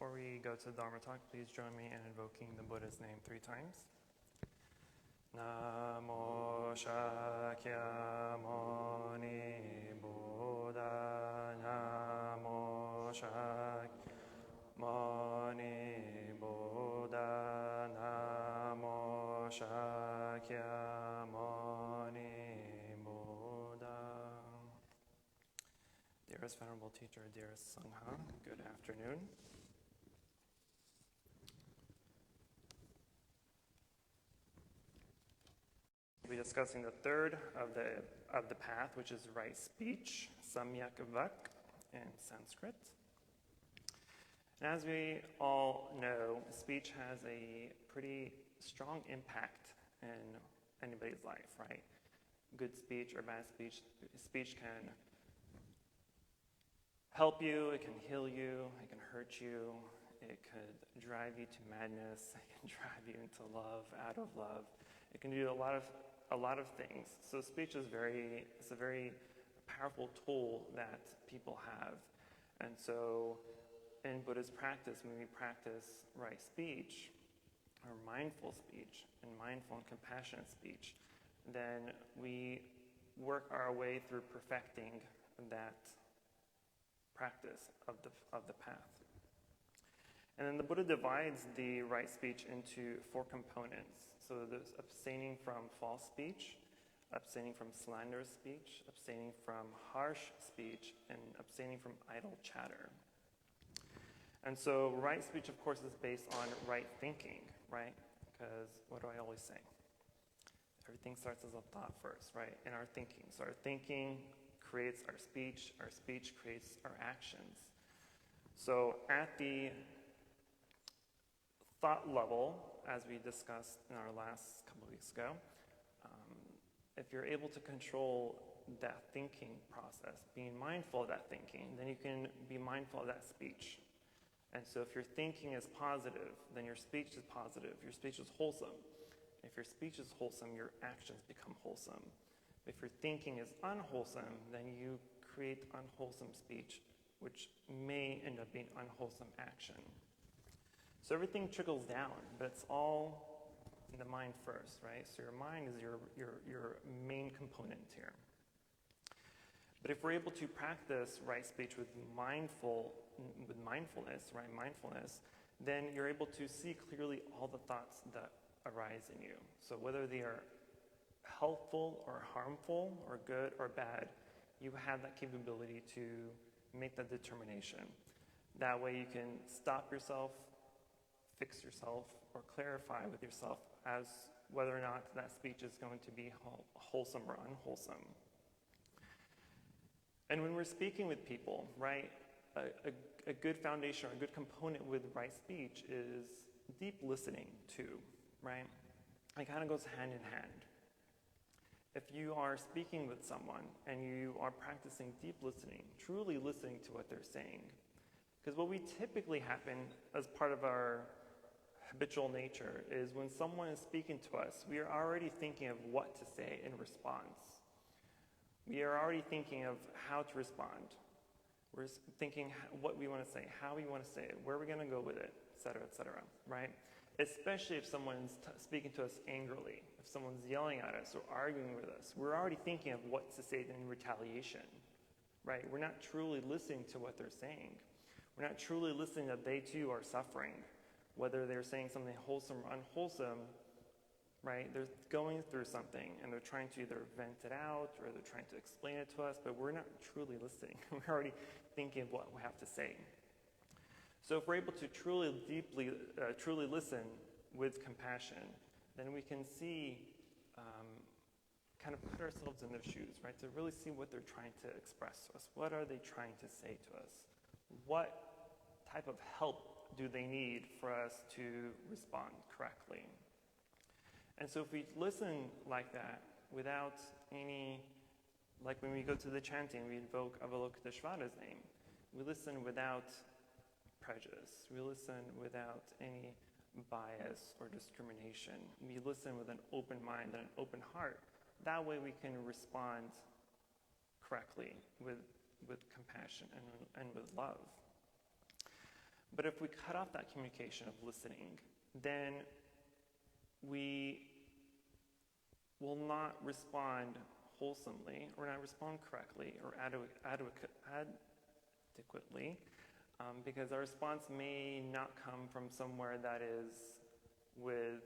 Before we go to the Dharma talk, please join me in invoking the Buddha's name 3 times. Namo Shakyamuni Buddha, Namo Shakyamuni Buddha, Namo Shakyamuni Buddha. Dearest Venerable Teacher, dearest Sangha, good afternoon. We'll be discussing the third of the path, which is right speech, samyak vak in Sanskrit. And as we all know, speech has a pretty strong impact in anybody's life, right? Good speech or bad speech can help you, it can heal you, it can hurt you, it could drive you to madness, it can drive you into love, out of love. It can do a lot of things. So speech is it's a very powerful tool that people have. And so in Buddhist practice, when we practice right speech, or mindful speech, and mindful and compassionate speech, then we work our way through perfecting that practice of the path. And then the Buddha divides the right speech into 4 components. So there's abstaining from false speech, abstaining from slanderous speech, abstaining from harsh speech, and abstaining from idle chatter. And so right speech, of course, is based on right thinking, right? Because what do I always say? Everything starts as a thought first, right? In our thinking. So our thinking creates our speech creates our actions. So at the thought level, as we discussed in our last couple of weeks ago, if you're able to control that thinking process, being mindful of that thinking, then you can be mindful of that speech. And so if your thinking is positive, then your speech is positive. Your speech is wholesome. If your speech is wholesome, your actions become wholesome. If your thinking is unwholesome, then you create unwholesome speech, which may end up being unwholesome action. So everything trickles down, but it's all in the mind first, right? So your mind is your main component here. But if we're able to practice right speech with mindfulness, right, mindfulness, then you're able to see clearly all the thoughts that arise in you. So whether they are helpful or harmful or good or bad, you have that capability to make that determination. That way you can stop yourself, fix yourself, or clarify with yourself as whether or not that speech is going to be wholesome or unwholesome. And when we're speaking with people, right, a good foundation or a good component with right speech is deep listening too, right? It kind of goes hand in hand. If you are speaking with someone and you are practicing deep listening, truly listening to what they're saying, because what we typically happen as part of our habitual nature is when someone is speaking to us, we are already thinking of what to say in response. We are already thinking of how to respond. We're thinking what we want to say, how we want to say it, where we're going to go with it, et cetera, right? Especially if someone's speaking to us angrily, if someone's yelling at us or arguing with us, we're already thinking of what to say in retaliation, right? We're not truly listening to what they're saying. We're not truly listening that they too are suffering, whether they're saying something wholesome or unwholesome, right? They're going through something and they're trying to either vent it out or they're trying to explain it to us, but we're not truly listening. We're already thinking of what we have to say. So if we're able to truly listen with compassion, then we can see, kind of put ourselves in their shoes, right? To really see what they're trying to express to us. What are they trying to say to us? What type of help do they need for us to respond correctly? And so if we listen like that without any, like when we go to the chanting, we invoke Avalokiteshvara's name. We listen without prejudice. We listen without any bias or discrimination. We listen with an open mind and an open heart. That way we can respond correctly with compassion and with love. But if we cut off that communication of listening, then we will not respond wholesomely, or not respond correctly, or adequately, because our response may not come from somewhere that is with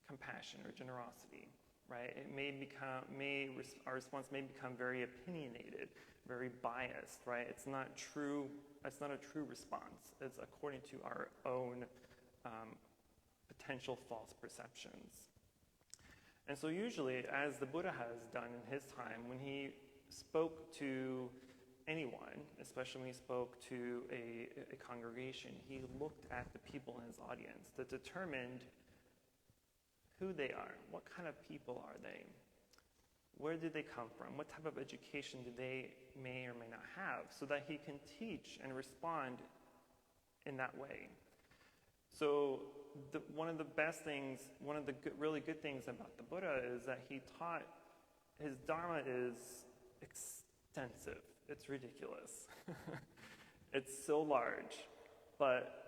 compassion or generosity, right? It may become, our response may become very opinionated, very biased, right? It's not a true response. It's according to our own potential false perceptions. And so usually, as the Buddha has done in his time, when he spoke to anyone, especially when he spoke to a congregation, he looked at the people in his audience that determined who they are, what kind of people are they, where did they come from, what type of education do they may or may not have, so that he can teach and respond in that way. So one of the best things, one of the really good things about the Buddha is that he taught, his Dharma is extensive. It's ridiculous. It's so large, but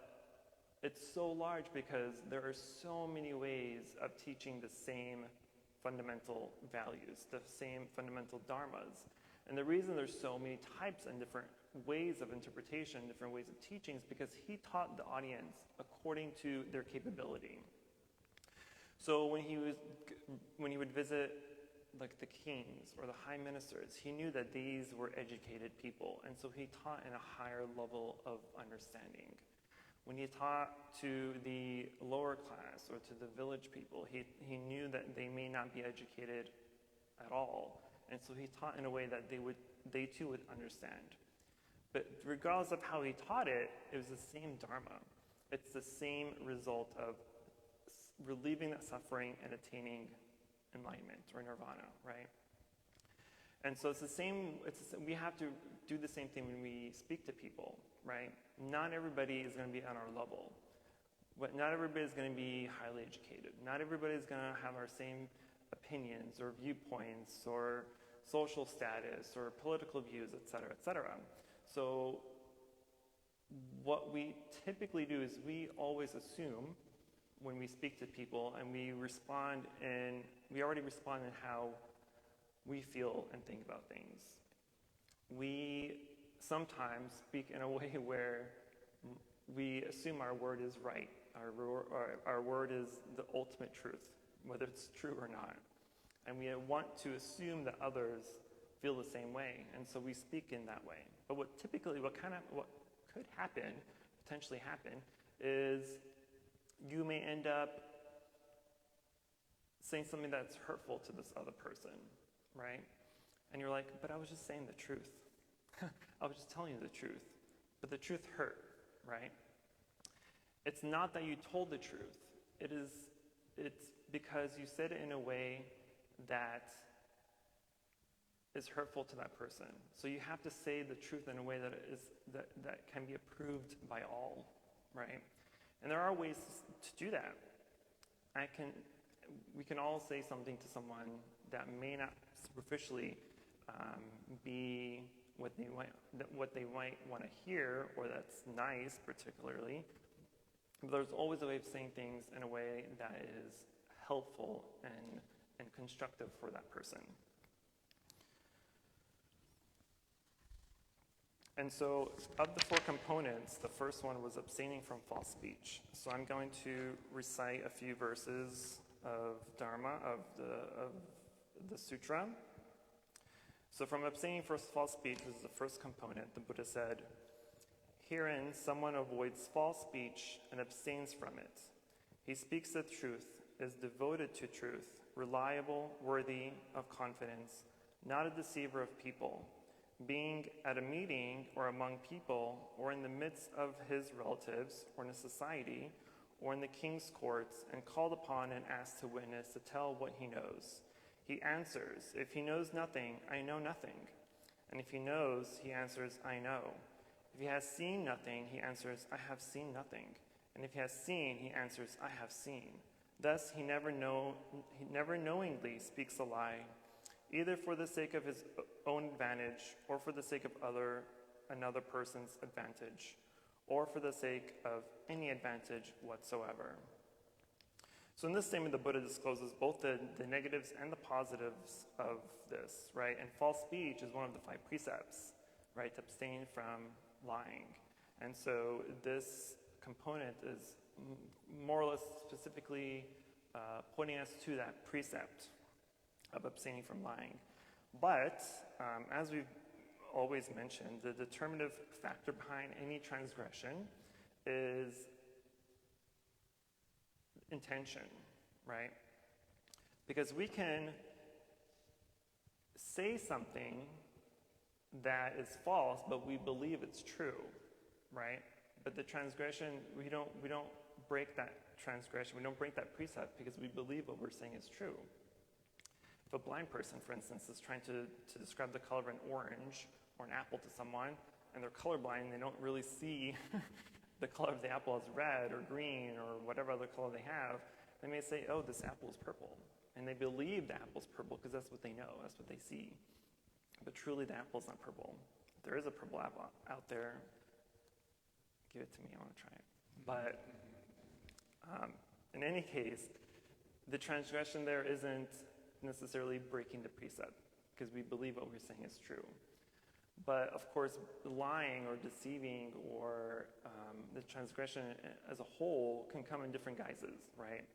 it's so large because there are so many ways of teaching the same fundamental values, the same fundamental dharmas. And the reason there's so many types and different ways of interpretation, different ways of teaching, is because he taught the audience according to their capability. So when he would visit like the kings or the high ministers, he knew that these were educated people, and so he taught in a higher level of understanding. When he taught to the lower class or to the village people, he knew that they may not be educated at all, and so he taught in a way that they too would understand. But regardless of how he taught it, it was the same Dharma. It's the same result of relieving that suffering and attaining enlightenment or nirvana, right? And so it's the same, we have to do the same thing when we speak to people, right? Not everybody is going to be on our level. But not everybody is going to be highly educated. Not everybody is going to have our same opinions or viewpoints or social status or political views, et cetera, et cetera. So what we typically do is we always assume when we speak to people and we already respond in how we feel and think about things. We sometimes speak in a way where we assume our word is right. Our word is the ultimate truth, whether it's true or not. And we want to assume that others feel the same way, and so we speak in that way. But what could potentially happen, is you may end up saying something that's hurtful to this other person, right? And you're like, but I was just saying the truth. I was just telling you the truth. But the truth hurt, right? It's not that you told the truth. It's because you said it in a way that is hurtful to that person. So you have to say the truth in a way that can be approved by all, right? And there are ways to do that. We can all say something to someone that may not superficially be what they might want to hear, or that's nice particularly. But there's always a way of saying things in a way that is helpful and constructive for that person. And so of the 4 components, the first one was abstaining from false speech. So I'm going to recite a few verses of Dharma, of the Sutra. So from abstaining from false speech, this is the first component. The Buddha said, "Herein someone avoids false speech and abstains from it. He speaks the truth, is devoted to truth, reliable, worthy of confidence, not a deceiver of people. Being at a meeting or among people or in the midst of his relatives or in a society or in the king's courts and called upon and asked to witness to tell what he knows. He answers, if he knows nothing, I know nothing. And if he knows, he answers, I know. If he has seen nothing, he answers, I have seen nothing. And if he has seen, he answers, I have seen. Thus he never knowingly speaks a lie, either for the sake of his own advantage or for the sake of another person's advantage, or for the sake of any advantage whatsoever. So in this statement, the Buddha discloses both the negatives and the positives of this, right? And false speech is one of the 5 precepts, right? To abstain from lying. And so this component is more or less specifically pointing us to that precept of abstaining from lying. But as we've always mentioned, the determinative factor behind any transgression is intention, right? Because we can say something that is false, but we believe it's true, right? But the transgression, we don't break that transgression, we don't break that precept because we believe what we're saying is true. If a blind person, for instance, is trying to describe the color of an orange or an apple to someone, and they're colorblind and they don't really see the color of the apple as red or green or whatever other color they have, they may say, oh, this apple is purple. And they believe the apple's purple because that's what they know, that's what they see. But truly the apple's not purple. If there is a purple apple out there, give it to me, I want to try it. But in any case, the transgression there isn't necessarily breaking the precept because we believe what we're saying is true. But of course, lying or deceiving or the transgression as a whole can come in different guises, right?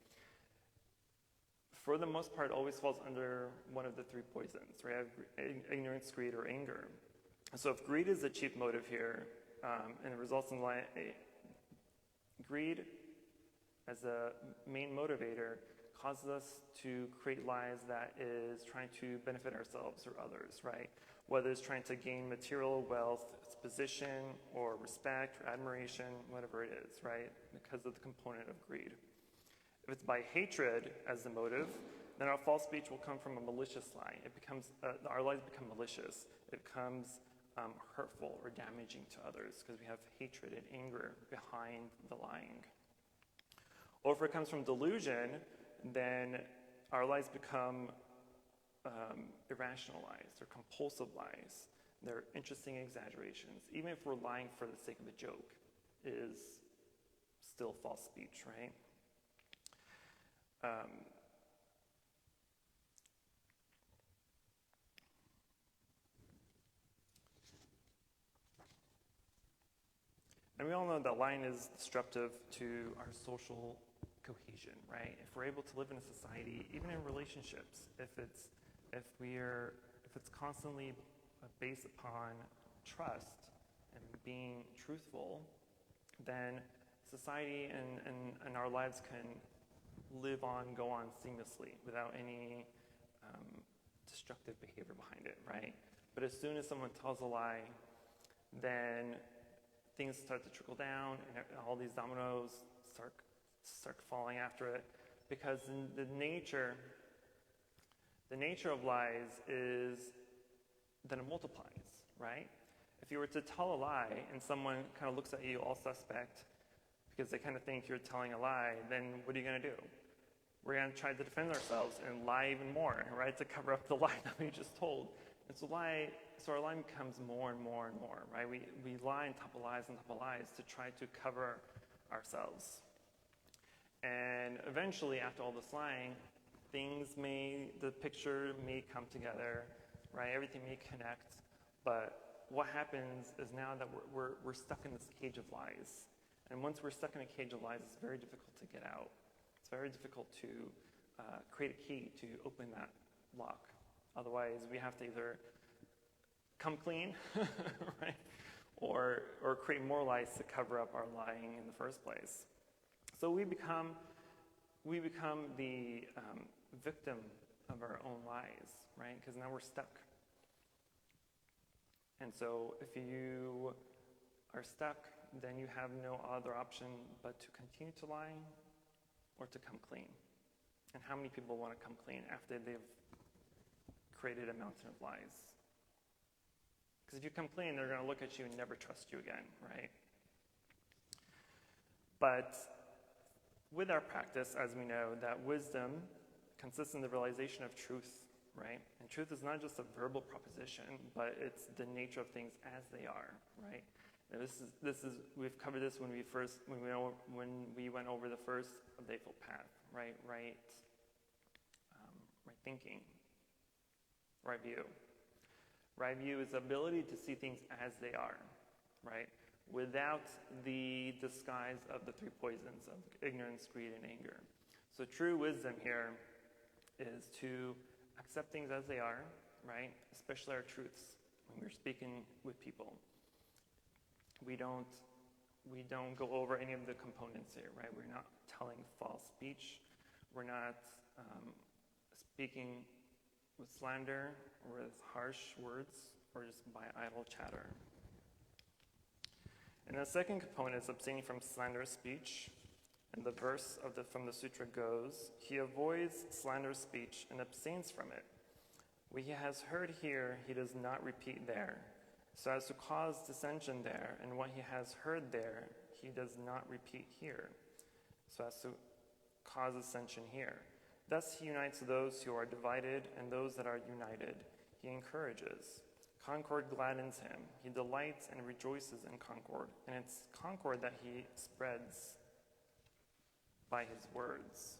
For the most part, it always falls under one of the 3 poisons, right? Ignorance, greed, or anger. So if greed is the chief motive here, and it results in greed as a main motivator causes us to create lies that is trying to benefit ourselves or others, right? Whether it's trying to gain material wealth, its position, or respect, or admiration, whatever it is, right? Because of the component of greed. If it's by hatred as the motive, then our false speech will come from a malicious lie. It becomes, our lies become malicious. It becomes hurtful or damaging to others because we have hatred and anger behind the lying. Or if it comes from delusion, then our lies become irrational lies or compulsive lies. They're interesting exaggerations. Even if we're lying for the sake of a joke, it is still false speech, right? And we all know that lying is disruptive to our social cohesion, right? If we're able to live in a society, even in relationships, if it's constantly based upon trust and being truthful, then society and our lives can go on seamlessly without any destructive behavior behind it, right? But as soon as someone tells a lie, then things start to trickle down and all these dominoes start falling after it, because the nature of lies is that it multiplies, right? If you were to tell a lie and someone kind of looks at you all suspect because they kind of think you're telling a lie, then what are you going to do? We're going to try to defend ourselves and lie even more, right, to cover up the lie that we just told. And so our lie becomes more and more and more, right? We lie on top of lies to try to cover ourselves. And eventually, after all this lying, the picture may come together, right? Everything may connect. But what happens is now that we're stuck in this cage of lies. And once we're stuck in a cage of lies, it's very difficult to get out. It's very difficult to create a key to open that lock. Otherwise, we have to either come clean, right? Or create more lies to cover up our lying in the first place. So we become the victim of our own lies, right? Because now we're stuck. And so if you are stuck, then you have no other option but to continue to lie or to come clean. And how many people want to come clean after they've created a mountain of lies? Because if you come clean, they're going to look at you and never trust you again, right? But with our practice, as we know, that wisdom consists in the realization of truth, right? And truth is not just a verbal proposition, but it's the nature of things as they are, right? And we've covered this when we went over the first of the Eightfold Path, right? Right thinking, right view. Right view is the ability to see things as they are, right? Without the disguise of the three poisons of ignorance, greed, and anger. So true wisdom here is to accept things as they are, right? Especially our truths when we're speaking with people. We don't go over any of the components here, right? We're not telling false speech. We're not speaking with slander or with harsh words or just by idle chatter. And the second component is abstaining from slanderous speech. And the verse from the sutra goes, he avoids slanderous speech and abstains from it. What he has heard here, he does not repeat there, so as to cause dissension there, and what he has heard there, he does not repeat here, so as to cause dissension here. Thus he unites those who are divided and those that are united. He encourages. Concord gladdens him. He delights and rejoices in concord, and it's concord that he spreads by his words.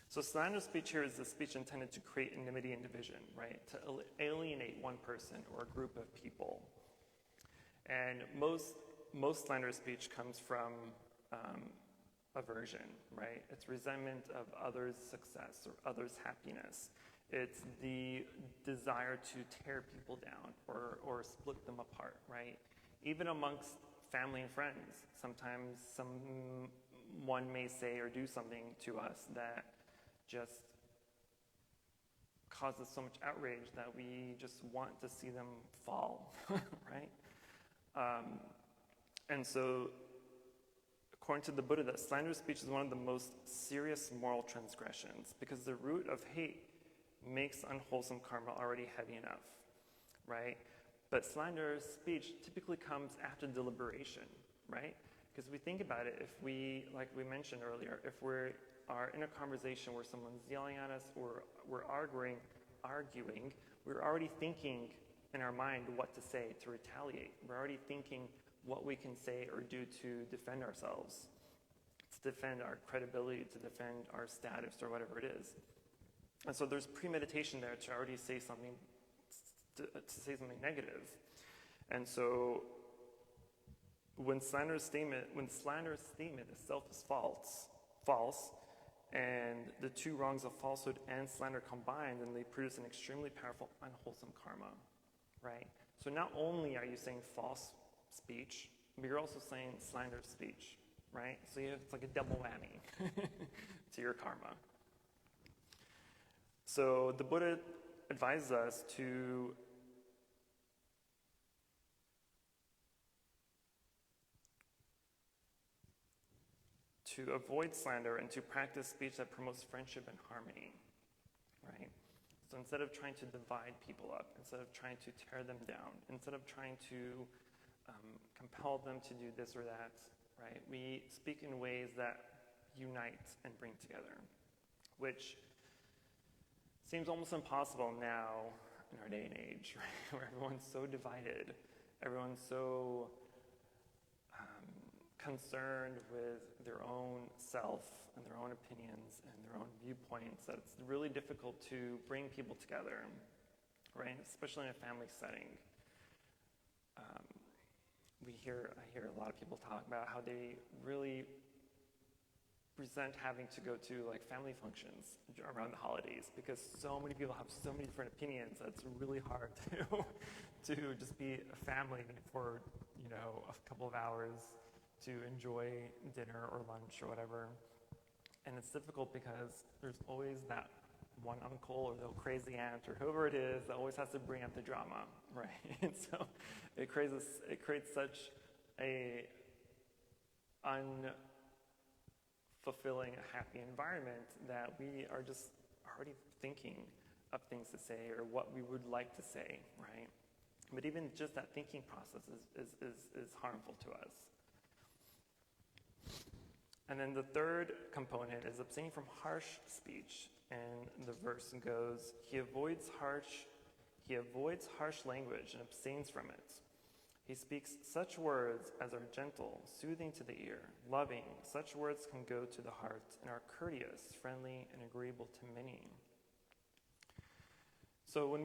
So slanderous speech here is the speech intended to create enmity and division, right? To alienate one person or a group of people. And most slanderous speech comes from aversion, right? It's resentment of others' success or others' happiness. It's the desire to tear people down or split them apart, right? Even amongst family and friends, sometimes someone may say or do something to us that just causes so much outrage that we just want to see them fall, right? And so, according to the Buddha, that slanderous speech is one of the most serious moral transgressions because the root of hate makes unwholesome karma already heavy enough, right? But slanderous speech typically comes after deliberation, right? Because we think about it, if we, like we mentioned earlier, if we are in a conversation where someone's yelling at us or we're arguing, we're already thinking in our mind what to say to retaliate. We're already thinking what we can say or do to defend ourselves, to defend our credibility, to defend our status or whatever it is. And so there's premeditation there to already say something, to say something negative. And so when slanderous statement itself is false, and the two wrongs of falsehood and slander combined, then they produce an extremely powerful, unwholesome karma, right? So not only are you saying false speech, but you're also saying slanderous speech, right? So it's like a double whammy to your karma. So the Buddha advises us to avoid slander and to practice speech that promotes friendship and harmony, right? So instead of trying to divide people up, instead of trying to tear them down, instead of trying to compel them to do this or that, right? We speak in ways that unite and bring together, which seems almost impossible now in our day and age, right? Where everyone's so divided, everyone's so concerned with their own self and their own opinions and their own viewpoints that it's really difficult to bring people together, right? Especially in a family setting. I hear a lot of people talk about how they really resent having to go to like family functions around the holidays because so many people have so many different opinions that it's really hard to just be a family for, a couple of hours to enjoy dinner or lunch or whatever. And it's difficult because there's always that one uncle or the crazy aunt or whoever it is that always has to bring up the drama, right? And so it creates such a unfulfilling, happy environment that we are just already thinking of things to say or what we would like to say, right? But even just that thinking process is harmful to us. And then the third component is abstaining from harsh speech. And the verse goes, he avoids harsh language and abstains from it. He speaks such words as are gentle, soothing to the ear, loving. Such words can go to the heart and are courteous, friendly, and agreeable to many. So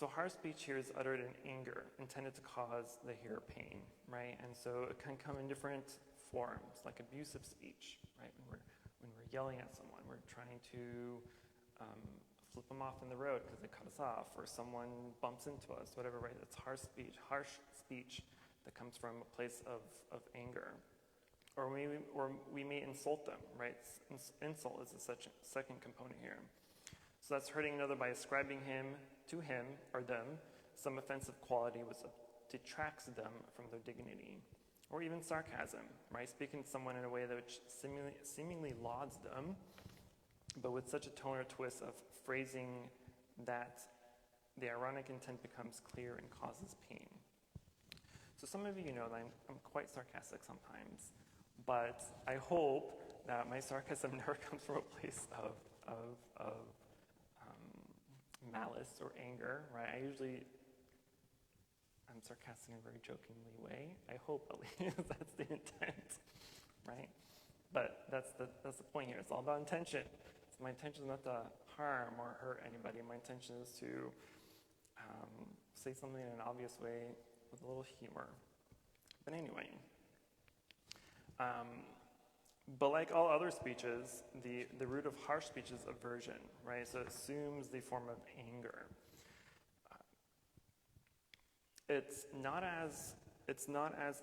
harsh speech here is uttered in anger, intended to cause the hearer pain, right? And so it can come in different forms, like abusive speech, right? When we're yelling at someone, we're trying to flip them off in the road because they cut us off, or someone bumps into us, whatever, right? That's harsh speech that comes from a place of anger. Or we may insult them, right? Insult is the second component here. So that's hurting another by ascribing to him or them some offensive quality which detracts them from their dignity. Or even sarcasm, right? Speaking to someone in a way that which seemingly lauds them, but with such a tone or twist of phrasing that the ironic intent becomes clear and causes pain. So some of you know that I'm quite sarcastic sometimes, but I hope that my sarcasm never comes from a place of malice or anger, right? I'm sarcastic in a very jokingly way. I hope at least that's the intent, right? But that's the point here. It's all about intention. So my intention is not to harm or hurt anybody. My intention is to say something in an obvious way with a little humor. But anyway, but like all other speeches, the root of harsh speech is aversion, right? So it assumes the form of anger. It's not as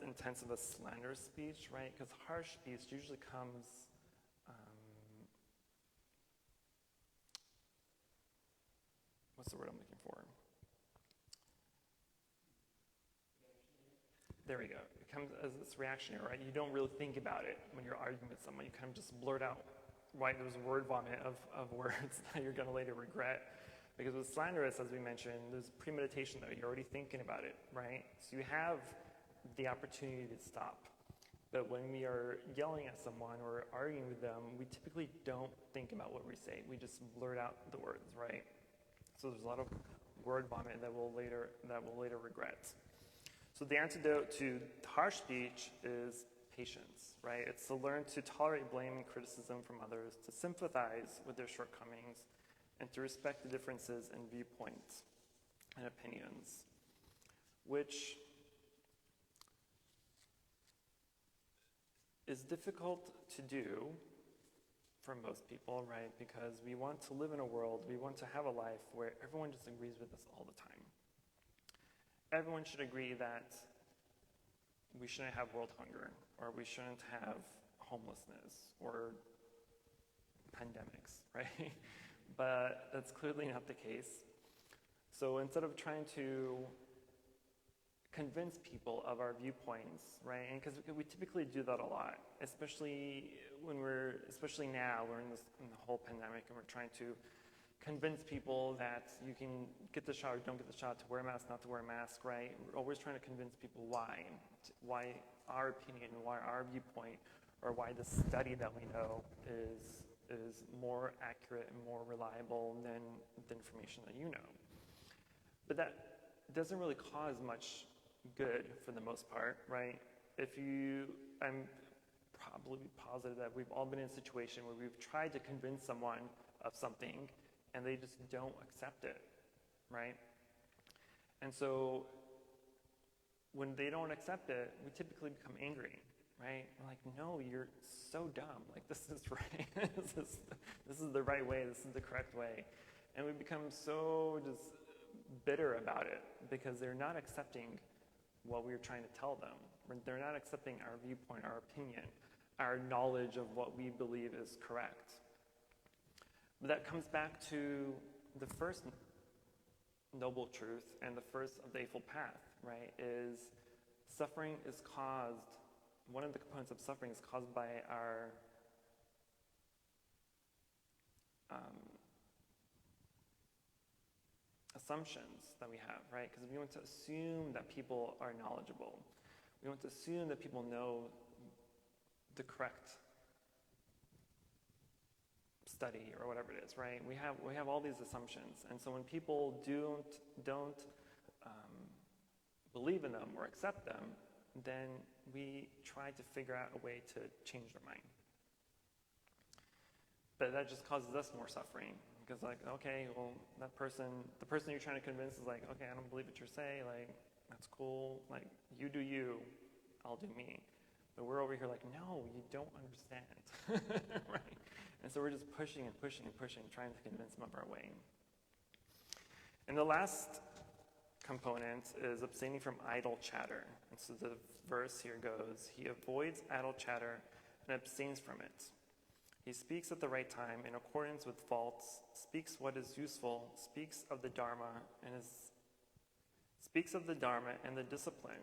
intensive as slanderous speech, right? Because harsh speech usually comes what's the word I'm looking for? There we go. It comes as it's reactionary, right? You don't really think about it when you're arguing with someone. You kind of just blurt out, right? There's a word vomit of words that you're going to later regret. Because with slanderous, as we mentioned, there's premeditation though. You're already thinking about it, right? So you have the opportunity to stop. But when we are yelling at someone or arguing with them, we typically don't think about what we say. We just blurt out the words, right? So there's a lot of word vomit that we'll later regret. So the antidote to harsh speech is patience, right? It's to learn to tolerate blame and criticism from others, to sympathize with their shortcomings, and to respect the differences in viewpoints and opinions, which is difficult to do for most people, right? Because we want to live in a world, we want to have a life where everyone just agrees with us all the time. Everyone should agree that we shouldn't have world hunger, or we shouldn't have homelessness, or pandemics, right? But that's clearly not the case. So instead of trying to convince people of our viewpoints, right? And because we typically do that a lot, especially now we're in the whole pandemic, and we're trying to convince people that you can get the shot or don't get the shot, to wear a mask, not to wear a mask, right? We're always trying to convince people why our opinion, why our viewpoint, or why the study that we know is more accurate and more reliable than the information that you know. But that doesn't really cause much good for the most part, right? I'm probably positive that we've all been in a situation where we've tried to convince someone of something and they just don't accept it, right? And so when they don't accept it, we typically become angry, right? We're like, no, you're so dumb. Like, this is right. this is the right way. This is the correct way. And we become so just bitter about it because they're not accepting what we're trying to tell them. They're not accepting our viewpoint, our opinion, our knowledge of what we believe is correct. But that comes back to the first noble truth and the first of the Eightfold Path, right? Is suffering is caused, one of the components of suffering is caused by our assumptions that we have, right? Because we want to assume that people are knowledgeable. We want to assume that people know the correct study or whatever it is, right? We have all these assumptions, and so when people don't believe in them or accept them, then we try to figure out a way to change their mind. But that just causes us more suffering. Because like, okay, well, the person you're trying to convince is like, okay, I don't believe what you're saying, like, that's cool, like, you do you, I'll do me. But we're over here like, no, you don't understand, right? And so we're just pushing and pushing and pushing, trying to convince them of our way. And the last component is abstaining from idle chatter. And so the verse here goes, he avoids idle chatter and abstains from it. He speaks at the right time in accordance with faults, speaks what is useful, speaks of the Dharma and the discipline.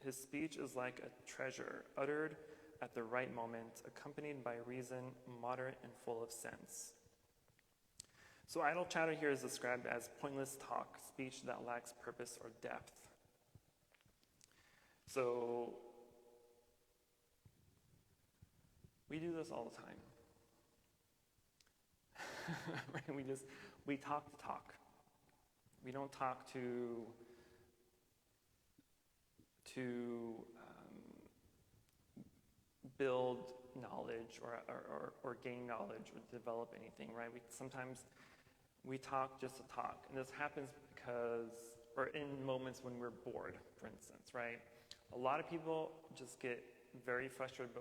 His speech is like a treasure, uttered at the right moment, accompanied by reason, moderate and full of sense. So idle chatter here is described as pointless talk, speech that lacks purpose or depth. So we do this all the time. Right? We talk to talk. We don't talk to build knowledge or gain knowledge or develop anything, right? Sometimes we talk just to talk. And this happens or in moments when we're bored, for instance, right? A lot of people just get very frustrated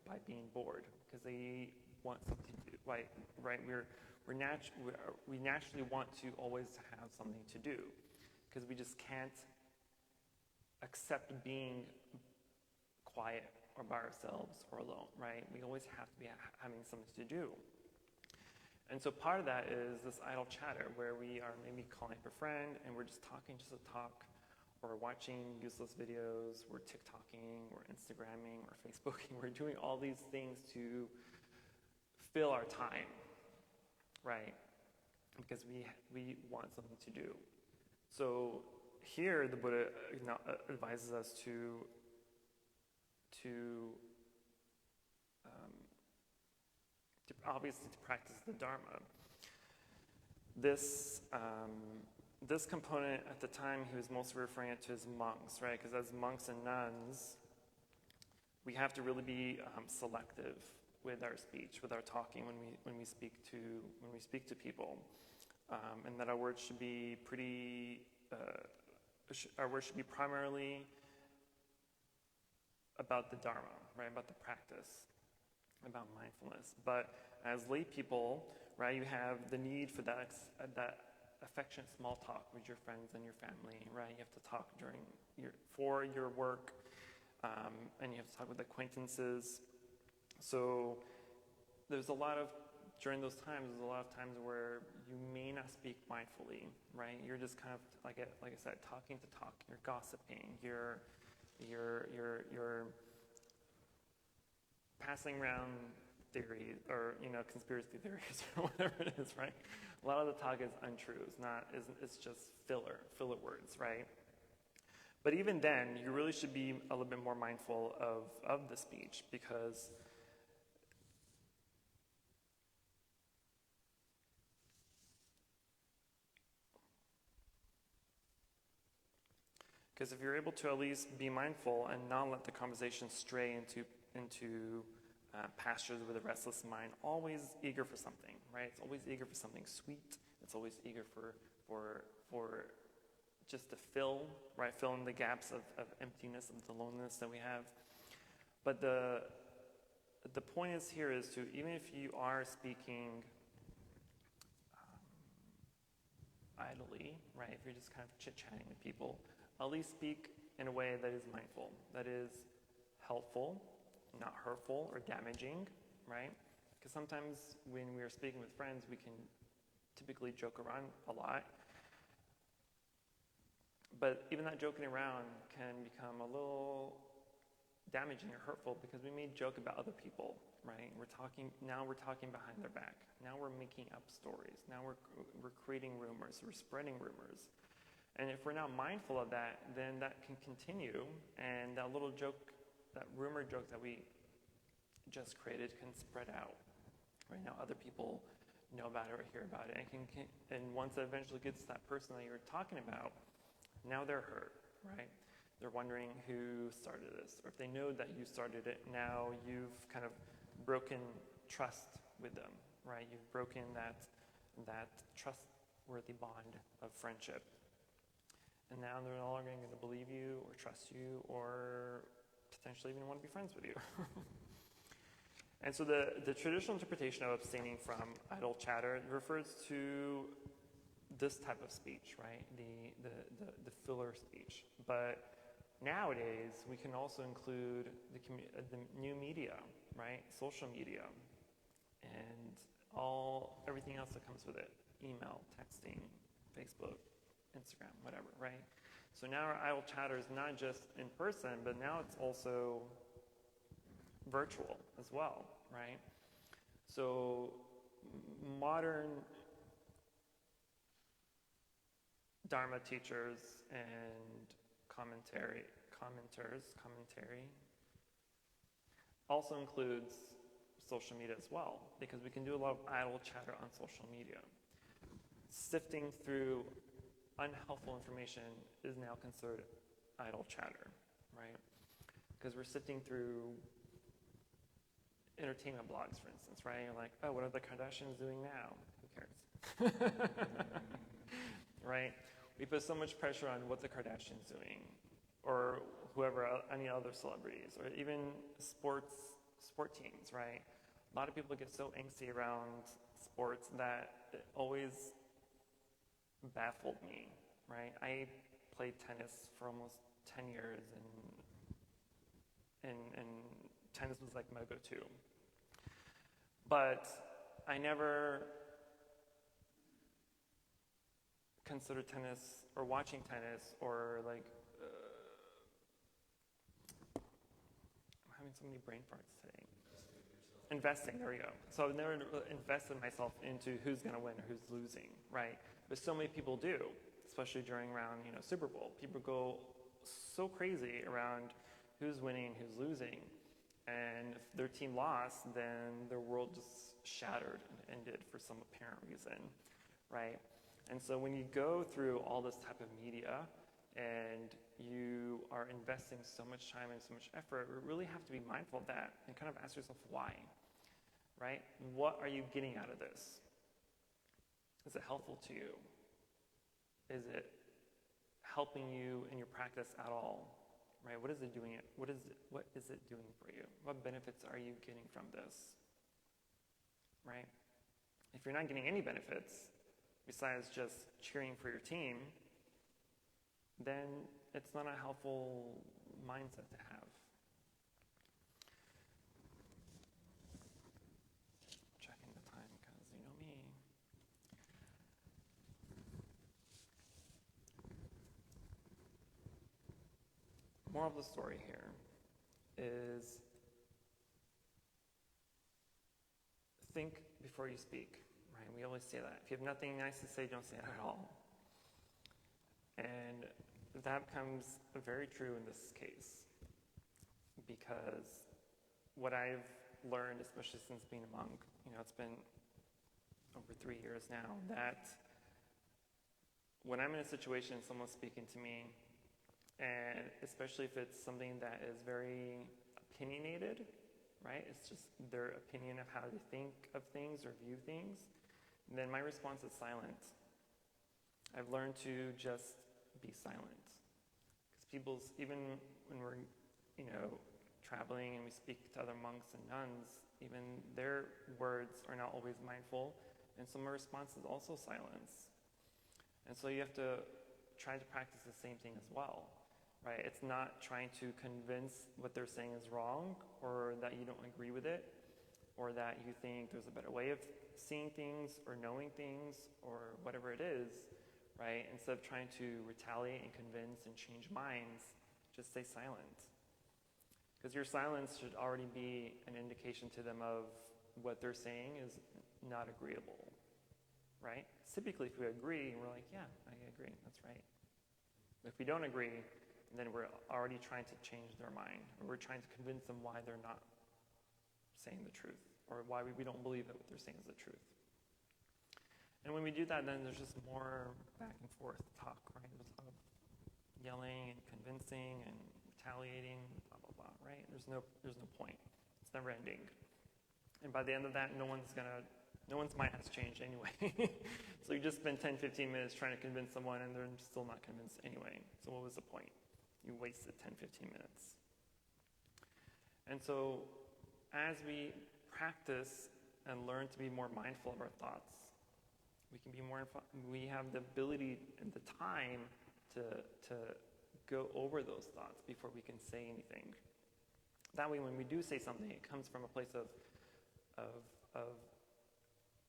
by being bored because they want something to do, right? We naturally want to always have something to do because we just can't accept being quiet or by ourselves or alone, right? We always have to be having something to do. And so part of that is this idle chatter where we are maybe calling up a friend and we're just talking just to talk, or watching useless videos, we're TikToking, we're Instagramming, or Facebooking. We're doing all these things to fill our time, right? Because we want something to do. So here the Buddha advises us to obviously to practice the Dharma. This component at the time he was mostly referring it to his monks, right? Because as monks and nuns, we have to really be selective with our speech, with our talking when we speak to people, and that our words should be primarily about the Dharma, right? About the practice, about mindfulness. But as lay people, right, you have the need for that affectionate small talk with your friends and your family, right? You have to talk for your work, and you have to talk with acquaintances. So during those times, there's a lot of times where you may not speak mindfully, right? You're just kind of, like I said, talking to talk. You're gossiping. You're passing around theories or conspiracy theories or whatever it is, right? A lot of the talk is untrue. It's just filler words, right? But even then, you really should be a little bit more mindful of the speech because if you're able to at least be mindful and not let the conversation stray into pastures with a restless mind, always eager for something, right? It's always eager for something sweet. It's always eager for just to fill in the gaps of emptiness, of the loneliness that we have. But the point is to, even if you are speaking idly, right? If you're just kind of chit-chatting with people, at least speak in a way that is mindful, that is helpful, not hurtful or damaging, right? Because sometimes when we are speaking with friends, we can typically joke around a lot. But even that joking around can become a little damaging or hurtful because we may joke about other people, right? We're talking behind their back. Now we're making up stories. Now we're creating rumors. We're spreading rumors. And if we're not mindful of that, then that can continue, and that little joke, that rumor joke that we just created can spread out. Right now, other people know about it or hear about it, and once it eventually gets to that person that you're talking about, now they're hurt, right? They're wondering who started this. Or if they know that you started it, now you've kind of broken trust with them, right? You've broken that trustworthy bond of friendship. And now they're no longer going to believe you or trust you or potentially even want to be friends with you. And so the traditional interpretation of abstaining from idle chatter refers to this type of speech, right? The filler speech. But nowadays, we can also include the new media, right? Social media, and everything else that comes with it. Email, texting, Facebook, Instagram, whatever, right? So now our idle chatter is not just in person, but now it's also virtual as well, right? So modern Dharma teachers and commentary also includes social media as well, because we can do a lot of idle chatter on social media. Sifting through unhelpful information is now considered idle chatter, right? Because we're sifting through entertainment blogs, for instance, right? You're like, oh, what are the Kardashians doing now? Who cares? Right? We put so much pressure on what the Kardashians doing, or whoever, any other celebrities, or even sport teams, right? A lot of people get so angsty around sports that it always baffled me, right? I played tennis for almost 10 years, and tennis was like my go-to. But I never considered tennis or watching tennis or like I'm having so many brain farts today. Investing, there we go. So I've never invested myself into who's going to win or who's losing, right? But so many people do, especially around Super Bowl. People go so crazy around who's winning and who's losing. And if their team lost, then their world just shattered and ended for some apparent reason, right? And so when you go through all this type of media and you are investing so much time and so much effort, we really have to be mindful of that and kind of ask yourself why, right? What are you getting out of this? Is it helpful to you? Is it helping you in your practice at all? Right? What is it doing? What is it doing for you? What benefits are you getting from this? Right? If you're not getting any benefits besides just cheering for your team, then it's not a helpful mindset to have. Checking the time because you know me. Moral of the story here is think before you speak, right? We always say that. If you have nothing nice to say, don't say it at all. And that becomes very true in this case, because what I've learned, especially since being a monk, it's been over 3 years now, that when I'm in a situation, someone's speaking to me, and especially if it's something that is very opinionated, right? It's just their opinion of how they think of things or view things, then my response is silent. I've learned to just be silent. Because even when we're, traveling and we speak to other monks and nuns, even their words are not always mindful, and so my response is also silence. And so you have to try to practice the same thing as well. Right? It's not trying to convince what they're saying is wrong, or that you don't agree with it, or that you think there's a better way of seeing things or knowing things or whatever it is, right? Instead of trying to retaliate and convince and change minds, just stay silent. Because your silence should already be an indication to them of what they're saying is not agreeable, right? Typically, if we agree, we're like, yeah, I agree, that's right. If we don't agree, then we're already trying to change their mind, or we're trying to convince them why they're not saying the truth, or why we don't believe that what they're saying is the truth. And when we do that, then there's just more back and forth talk, right? There's a lot of yelling and convincing and retaliating, blah, blah, blah, right? There's no point. It's never ending. And by the end of that, no one's mind has changed anyway. So you just spend 10, 15 minutes trying to convince someone and they're still not convinced anyway. So what was the point? You wasted 10, 15 minutes. And so as we practice and learn to be more mindful of our thoughts, we have the ability and the time to go over those thoughts before we can say anything. That way, when we do say something, it comes from a place of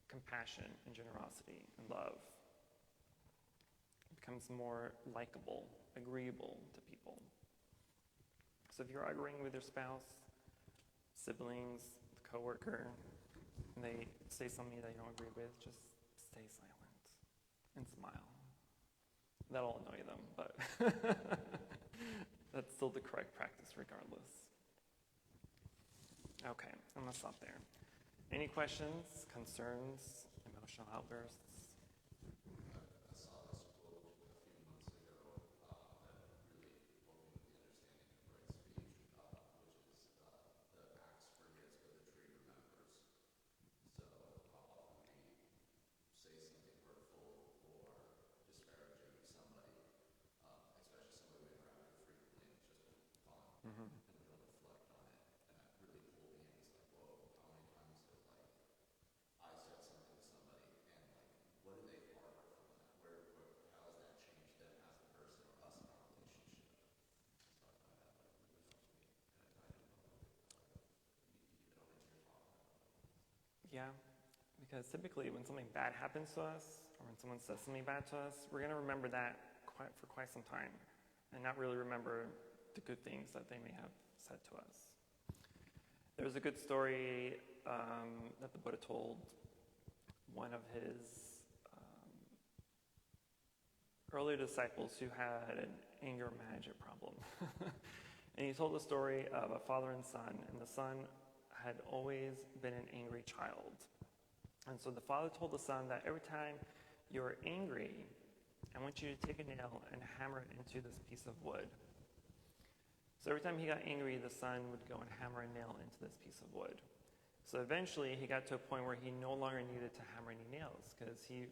compassion and generosity and love. It becomes more likable, agreeable to people. So if you're arguing with your spouse, siblings, coworker, and they say something that you don't agree with, just stay silent and smile. That'll annoy them, but that's still the correct practice regardless. Okay, I'm going to stop there. Any questions, concerns, emotional outbursts? I saw this quote a few months ago that really helped me with the understanding of right speech, which is the axe forgets but the tree remembers. So how often we say something hurtful or disparaging to somebody, especially somebody we interact with frequently, and it's just been fun, and we don't reflect on it. And that really pulled me in. It's like, whoa, how many times have I said something to somebody, and what do they harbor from that? How has that changed them as a person or us in our relationship? Stuff like that really helps me kind of tie in a little bit. You get over to your talk. Yeah, because typically when something bad happens to us, or when someone says something bad to us, we're going to remember that for quite some time, and not really remember the good things that they may have said to us. There was a good story that the Buddha told one of his earlier disciples who had an anger management problem. And he told the story of a father and son, and the son had always been an angry child. And so the father told the son that every time you're angry, I want you to take a nail and hammer it into this piece of wood. So every time he got angry, the son would go and hammer a nail into this piece of wood. So eventually he got to a point where he no longer needed to hammer any nails because he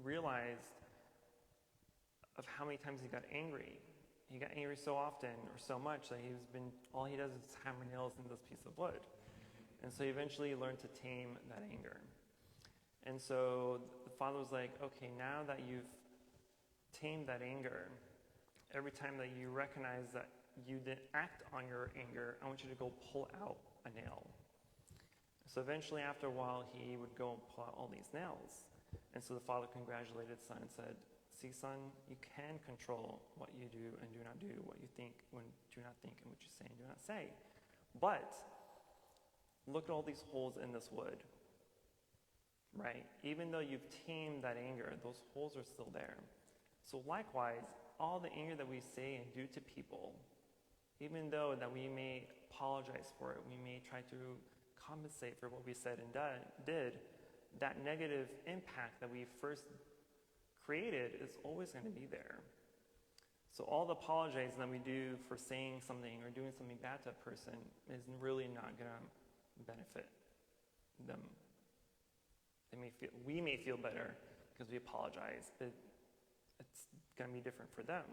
realized of how many times he got angry. He got angry so often or so much that all he does is hammer nails in this piece of wood. And so he eventually learned to tame that anger. And so the father was like, okay, now that you've tamed that anger, every time that you recognize that you didn't act on your anger, I want you to go pull out a nail. So eventually, after a while, he would go and pull out all these nails. And so the father congratulated his son and said, see, son, you can control what you do and do not do, what you think when do not think, and what you say and do not say. But look at all these holes in this wood, right? Even though you've tamed that anger, those holes are still there. So likewise, all the anger that we say and do to people, even though that we may apologize for it, we may try to compensate for what we said and did, that negative impact that we first created is always going to be there. So all the apologizing that we do for saying something or doing something bad to a person is really not going to benefit them. We may feel better because we apologize, but it's going to be different for them.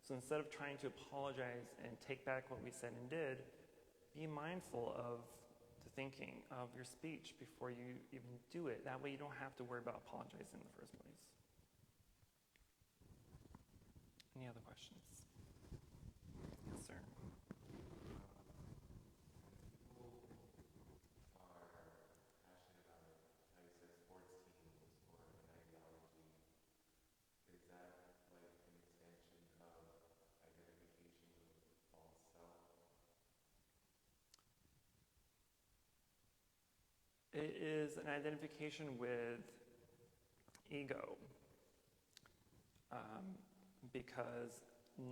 So instead of trying to apologize and take back what we said and did, be mindful of the thinking of your speech before you even do it. That way you don't have to worry about apologizing in the first place. Any other questions? Yes, sir. It is an identification with ego, because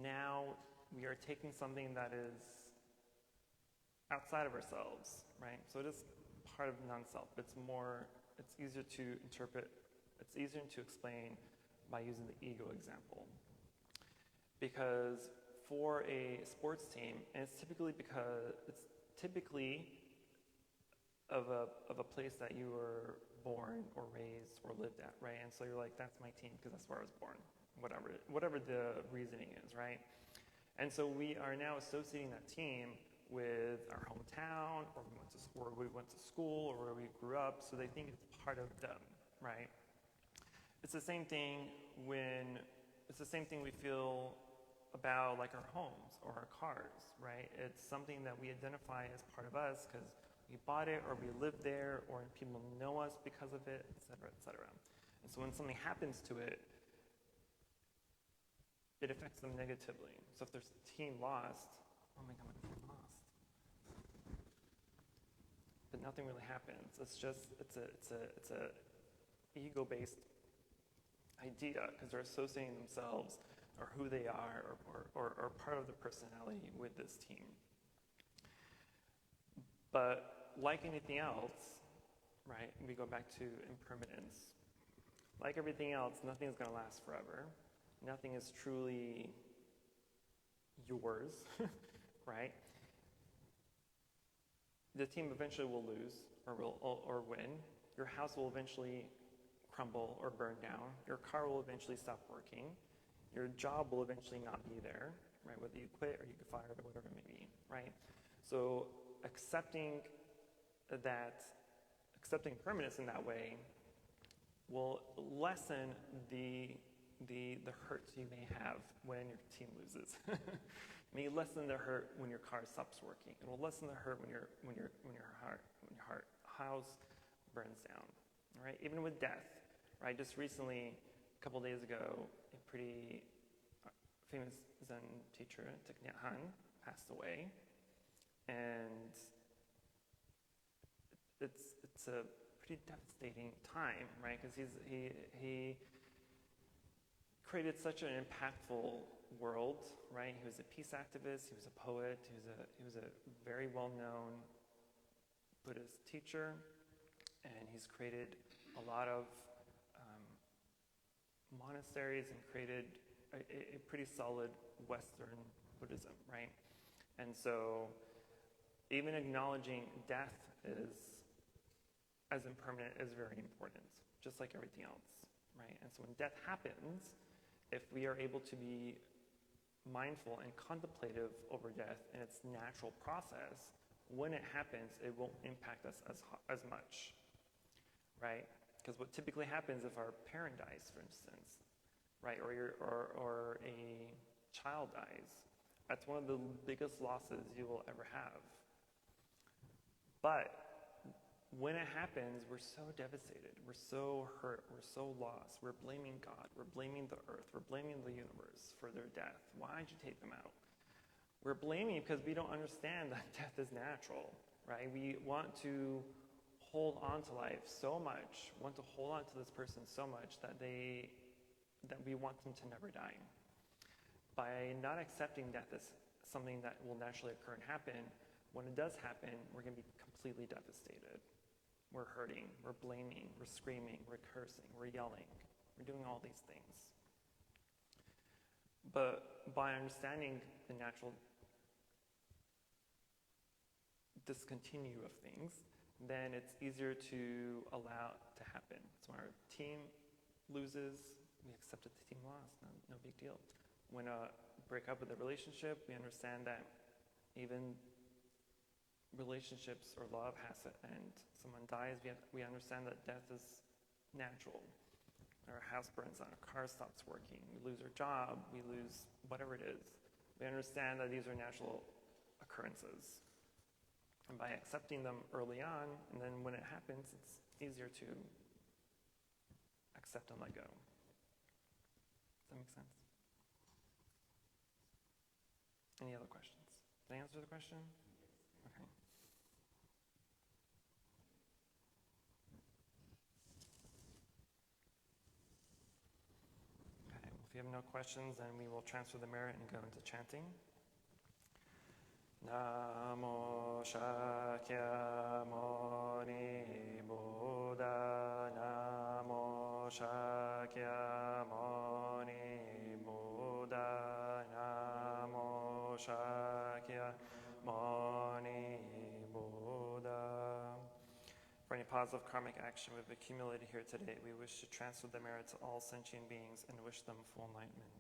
now we are taking something that is outside of ourselves, right? So it is part of non-self. It's easier to interpret, it's easier to explain by using the ego example. Because for a sports team, and it's typically of a place that you were born or raised or lived at, right? And so you're like, that's my team because that's where I was born, whatever the reasoning is, right? And so we are now associating that team with our hometown, or we went to school, or where we grew up, so they think it's part of them, right? It's the same thing we feel about like our homes or our cars, right? It's something that we identify as part of us because we bought it, or we live there, or people know us because of it, et cetera, et cetera. And so when something happens to it, it affects them negatively. So if their team lost, oh my God, my team lost. But nothing really happens. It's a ego-based idea because they're associating themselves or who they are or part of the personality with this team. But like anything else, right, we go back to impermanence. Like everything else, nothing is going to last forever. Nothing is truly yours, right? The team eventually will lose or win. Your house will eventually crumble or burn down. Your car will eventually stop working. Your job will eventually not be there, right? Whether you quit or you get fired or whatever it may be, right? So accepting permanence in that way will lessen the hurt you may have when your team loses. It may lessen the hurt when your car stops working. It will lessen the hurt when your house burns down. All right, even with death, right? Just recently, a couple days ago, a pretty famous Zen teacher, Thích passed away, and it's a pretty devastating time, right? Because he created such an impactful world, right? He was a peace activist, he was a poet, he was a very well-known Buddhist teacher, and he's created a lot of monasteries and created a pretty solid Western Buddhism, right? And so even acknowledging death as impermanent is very important, just like everything else, right? And so when death happens, if we are able to be mindful and contemplative over death in its natural process, when it happens, it won't impact us as much, right? Because what typically happens if our parent dies, for instance, right, or a child dies, that's one of the biggest losses you will ever have. But when it happens, we're so devastated, we're so hurt, we're so lost, we're blaming God, we're blaming the earth, we're blaming the universe for their death. Why did you take them out? We're blaming because we don't understand that death is natural, right? We want to hold on to life so much, want to hold on to this person so much that we want them to never die. By not accepting death as something that will naturally occur and happen, when it does happen, we're going to be completely devastated. We're hurting, we're blaming, we're screaming, we're cursing, we're yelling, we're doing all these things. But by understanding the natural discontinue of things, then it's easier to allow it to happen. So when our team loses, we accept that the team lost, no big deal. When we break up with a relationship, we understand that even relationships or love has to end. Someone dies, we understand that death is natural. Our house burns down, our car stops working, we lose our job, we lose whatever it is. We understand that these are natural occurrences. And by accepting them early on, and then when it happens, it's easier to accept and let go. Does that make sense? Any other questions? Did I answer the question? Okay. Okay, well, if you have no questions, then we will transfer the merit and go into chanting. Namo Shakyamuni Buddha, Namo Shakyamuni Buddha, Mani Buddha. For any positive karmic action we've accumulated here today, we wish to transfer the merit to all sentient beings and wish them full enlightenment.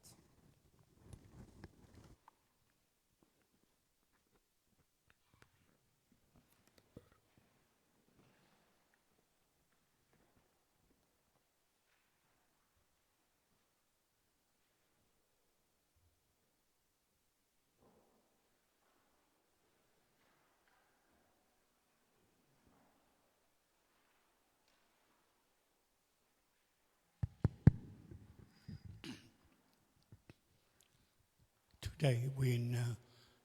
Today we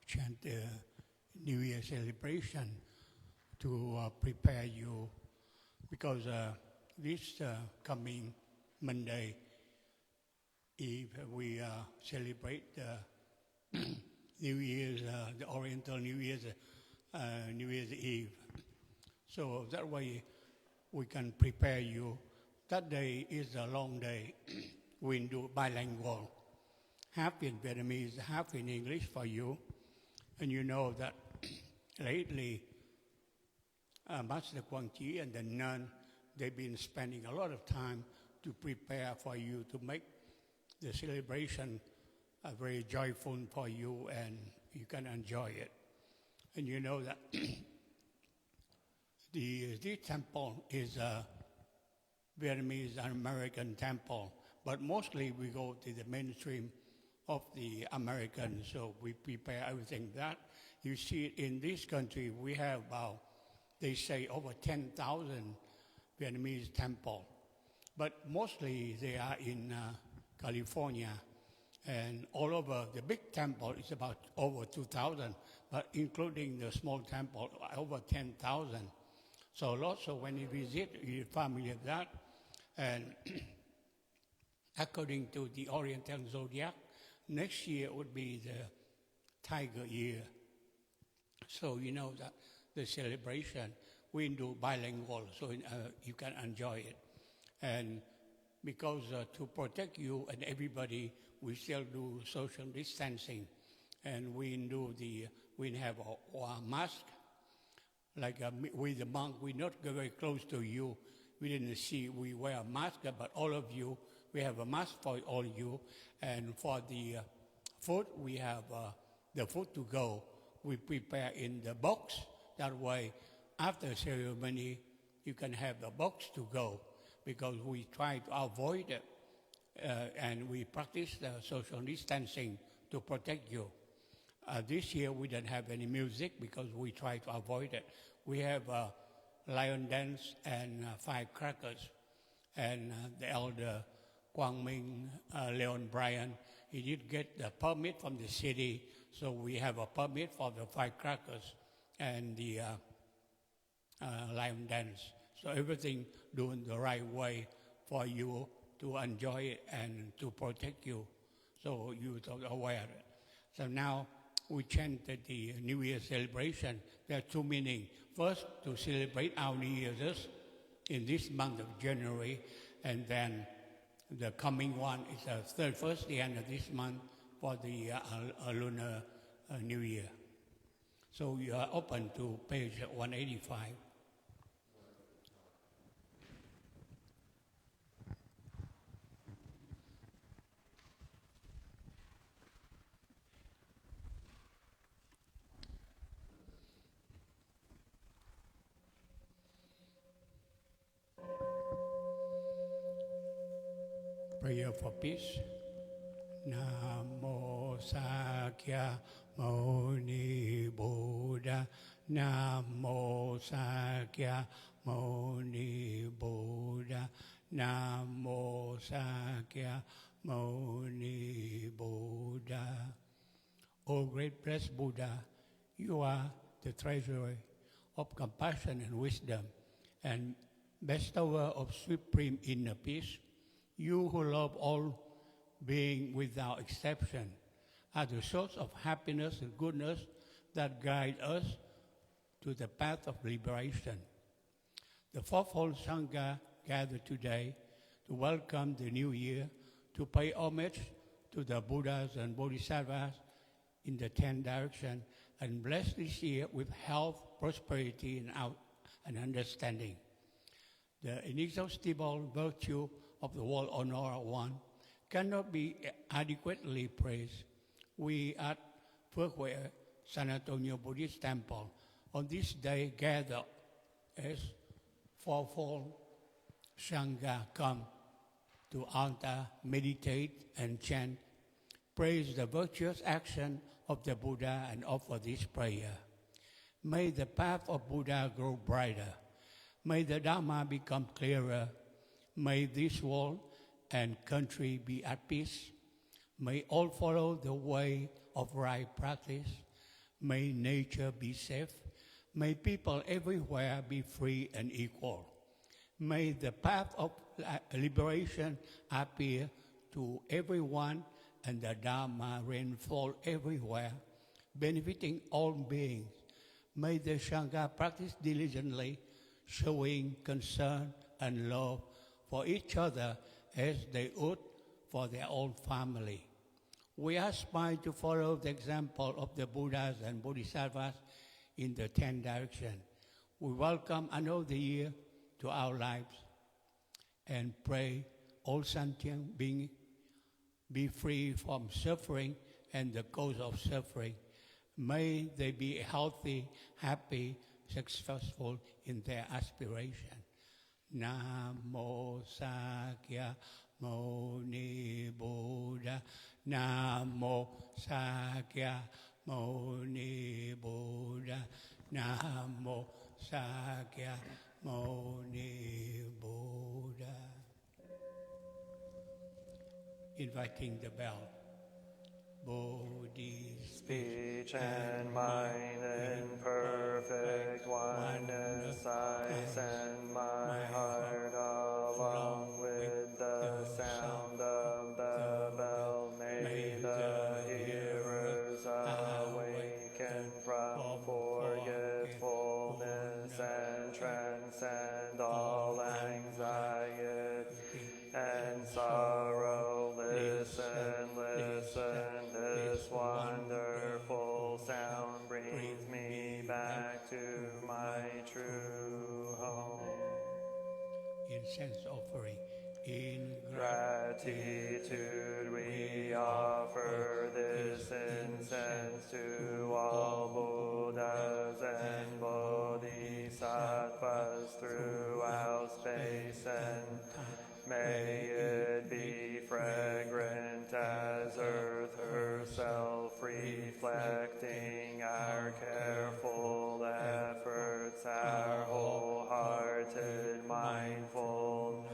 chant the New Year celebration to prepare you, because this coming Monday Eve we celebrate the New Year's, the Oriental New Year's Eve. So that way we can prepare you. That day is a long day. We do bilingual, half in Vietnamese, half in English for you. And you know that lately, Master Quang and the nun, they've been spending a lot of time to prepare for you, to make the celebration very joyful for you, and you can enjoy it. And you know that this temple is a Vietnamese and American temple, but mostly we go to the mainstream of the Americans, so we prepare everything that you see in this country. We have about, they say, over 10,000 Vietnamese temple, but mostly they are in California, and all over the big temple is about over 2,000, but including the small temple, over 10,000. So lots of when you visit, you're familiar with that, and according to the Oriental Zodiac, next year would be the Tiger year. So you know that the celebration, we do bilingual, so you can enjoy it. And because to protect you and everybody, we still do social distancing. And we have a mask. Like with the monk, we're not very close to you. We didn't see, we wear a mask, but all of you, we have a mask for all you. And for the food, we have the food to go. We prepare in the box. That way, after ceremony, you can have the box to go, because we try to avoid it. And we practice the social distancing to protect you. This year, we don't have any music because we try to avoid it. We have lion dance and firecrackers. And the elder Quang Leon Bryan, he did get the permit from the city, so we have a permit for the firecrackers and the lion dance. So everything doing the right way for you to enjoy it and to protect you, so you are aware of it. So now we chanted the New Year celebration. There are two meanings. First, to celebrate our New Year's in this month of January, and then the coming one is the 31st, the end of this month, for the lunar New Year. So you are open to page 185. Prayer for peace. Namo Sakya Muni Buddha. Namo Sakya Muni Buddha. Namo Sakya Muni Buddha. O great blessed Buddha, you are the treasury of compassion and wisdom, and bestower of supreme inner peace. You who love all being without exception are the source of happiness and goodness that guide us to the path of liberation. The fourfold Sangha gathered today to welcome the new year, to pay homage to the Buddhas and Bodhisattvas in the 10 directions, and bless this year with health, prosperity, and understanding. The inexhaustible virtue of the world honor one cannot be adequately praised. We at Phước San Antonio Buddhist Temple on this day gather as fourfold Sangha come to altar, meditate, and chant, praise the virtuous action of the Buddha, and offer this prayer. May the path of Buddha grow brighter. May the Dharma become clearer. May this world and country be at peace. May all follow the way of right practice. May nature be safe. May people everywhere be free and equal. May the path of liberation appear to everyone and the Dharma rainfall everywhere, benefiting all beings. May the Sangha practice diligently, showing concern and love for each other as they would for their own family. We aspire to follow the example of the Buddhas and Bodhisattvas in the 10 directions. We welcome another year to our lives and pray all sentient beings be free from suffering and the cause of suffering. May they be healthy, happy, successful in their aspiration. Namo Sakya Muni Buddha. Namo Sakya Muni Buddha. Namo Sakya Muni Buddha. Inviting the bell. Bodhi Speech and mind in perfect oneness, I send my heart along with the sound of the bell. May the hearers awaken from forgetfulness and transcend all anxiety and sorrow. Listen, listen, this wonderful sound brings me back to my true home. Incense offering. In gratitude we offer this incense to all Buddhas and Bodhisattvas throughout space and may it be fragrant as earth herself, reflecting our careful efforts, our wholehearted mindfulness,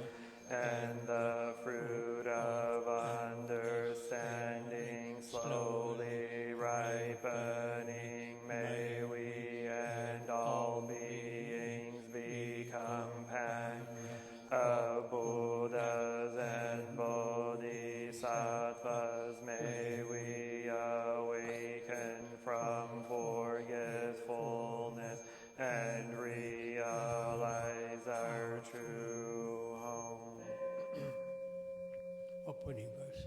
and the fruit of understanding slowly ripening. May we and all beings be companions of Buddhas and Bodhisattvas. May we awaken from forgetfulness and realize our true home. Opening verse.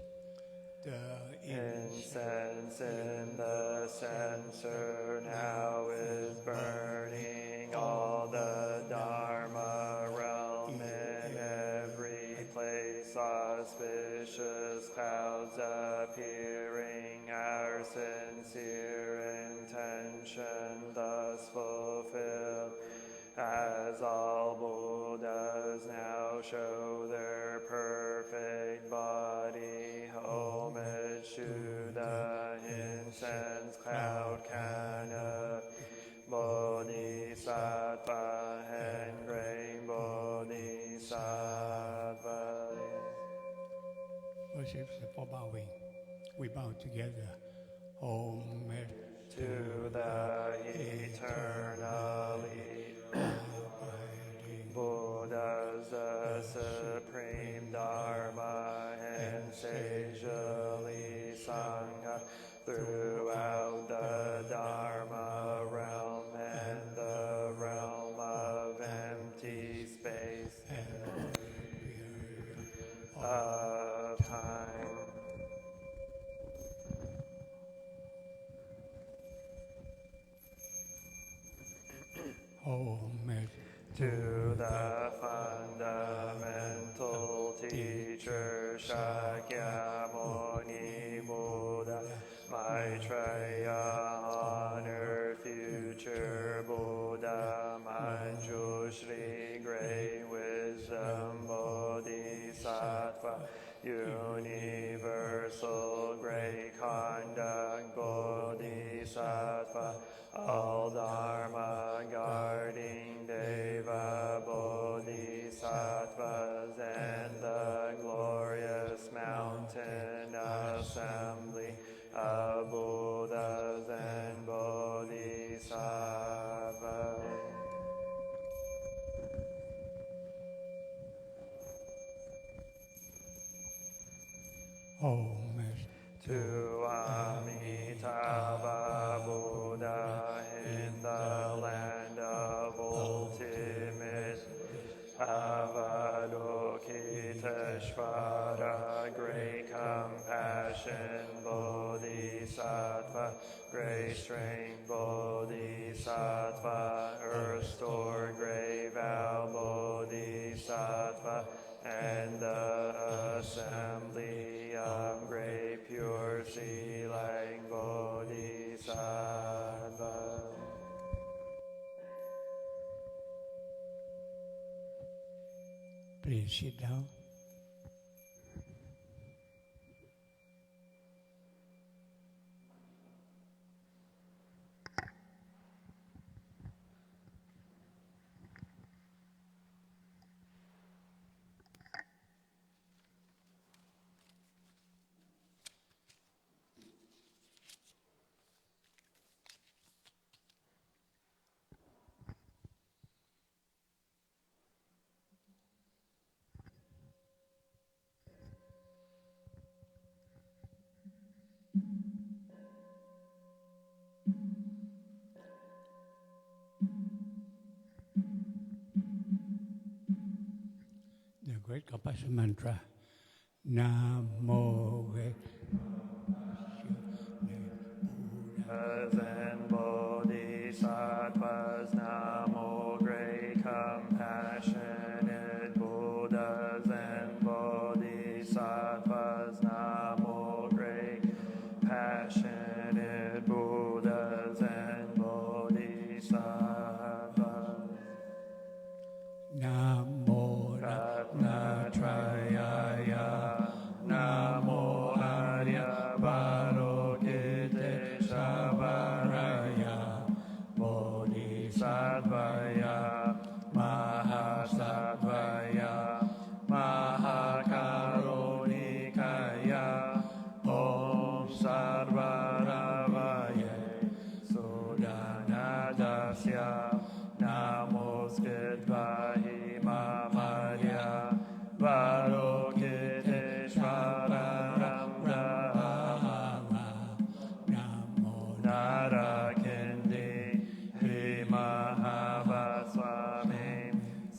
The incense in the censer now is burning. All the Dharma realm in every place, auspicious clouds appearing. Our sincere intention thus fulfilled, as all Buddhas now show their perfect body. Homage to the incense cloud canopy, Bodhisattva and great Bodhisattva. worship for bowing. We bow together. Om to the eternally Buddha's the supreme Dharma and sagely Sangha throughout the Dharma realm and the realm of empty space of time. Shakya Muni Buddha, Maitreya Honored Future Buddha, Manjushri Great Wisdom Bodhisattva, Universal Great Conduct Bodhisattva, All Dharma Guarding Deva Bodhisattvas, and the glorious mountain assembly of Buddhas and Bodhisattvas. To Amitabha Buddha in the land of ultimate Avalokiteshvara, great compassion Bodhisattva, great strength Bodhisattva, earth store great vow Bodhisattva, and the assembly of great pure sea-like Bodhisattva. Please sit down. The great compassion mantra, Namo Great and Bodhisattvas, Namo Great Compassionate Buddhas and Bodhisattvas, Namo Great Passionate Buddhas and Bodhisattvas. Namo Ratnatrayaya, Namo Arya Varokiteshavaraya, Bodhisattvaya, Mahasattvaya, Mahakarunikaya, Om Sarvaravaye, Sudanadasya, Namoskidvahi Mamarya, Varokiteshvaram Brahma, Narakindi, Hrimahavaswami,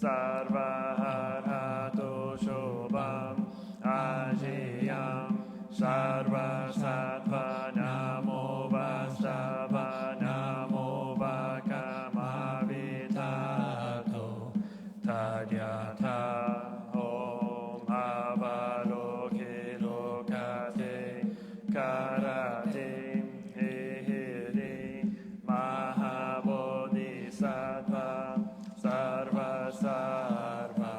Sarvaharhatu Shobham, Ajiyam, Sarvasattva, Namo Vastava, Namo Vakamavitato, Tadyata, Om Avalokilokate, Karate, Hihiri, Mahabodhisattva, Sarva Sarva,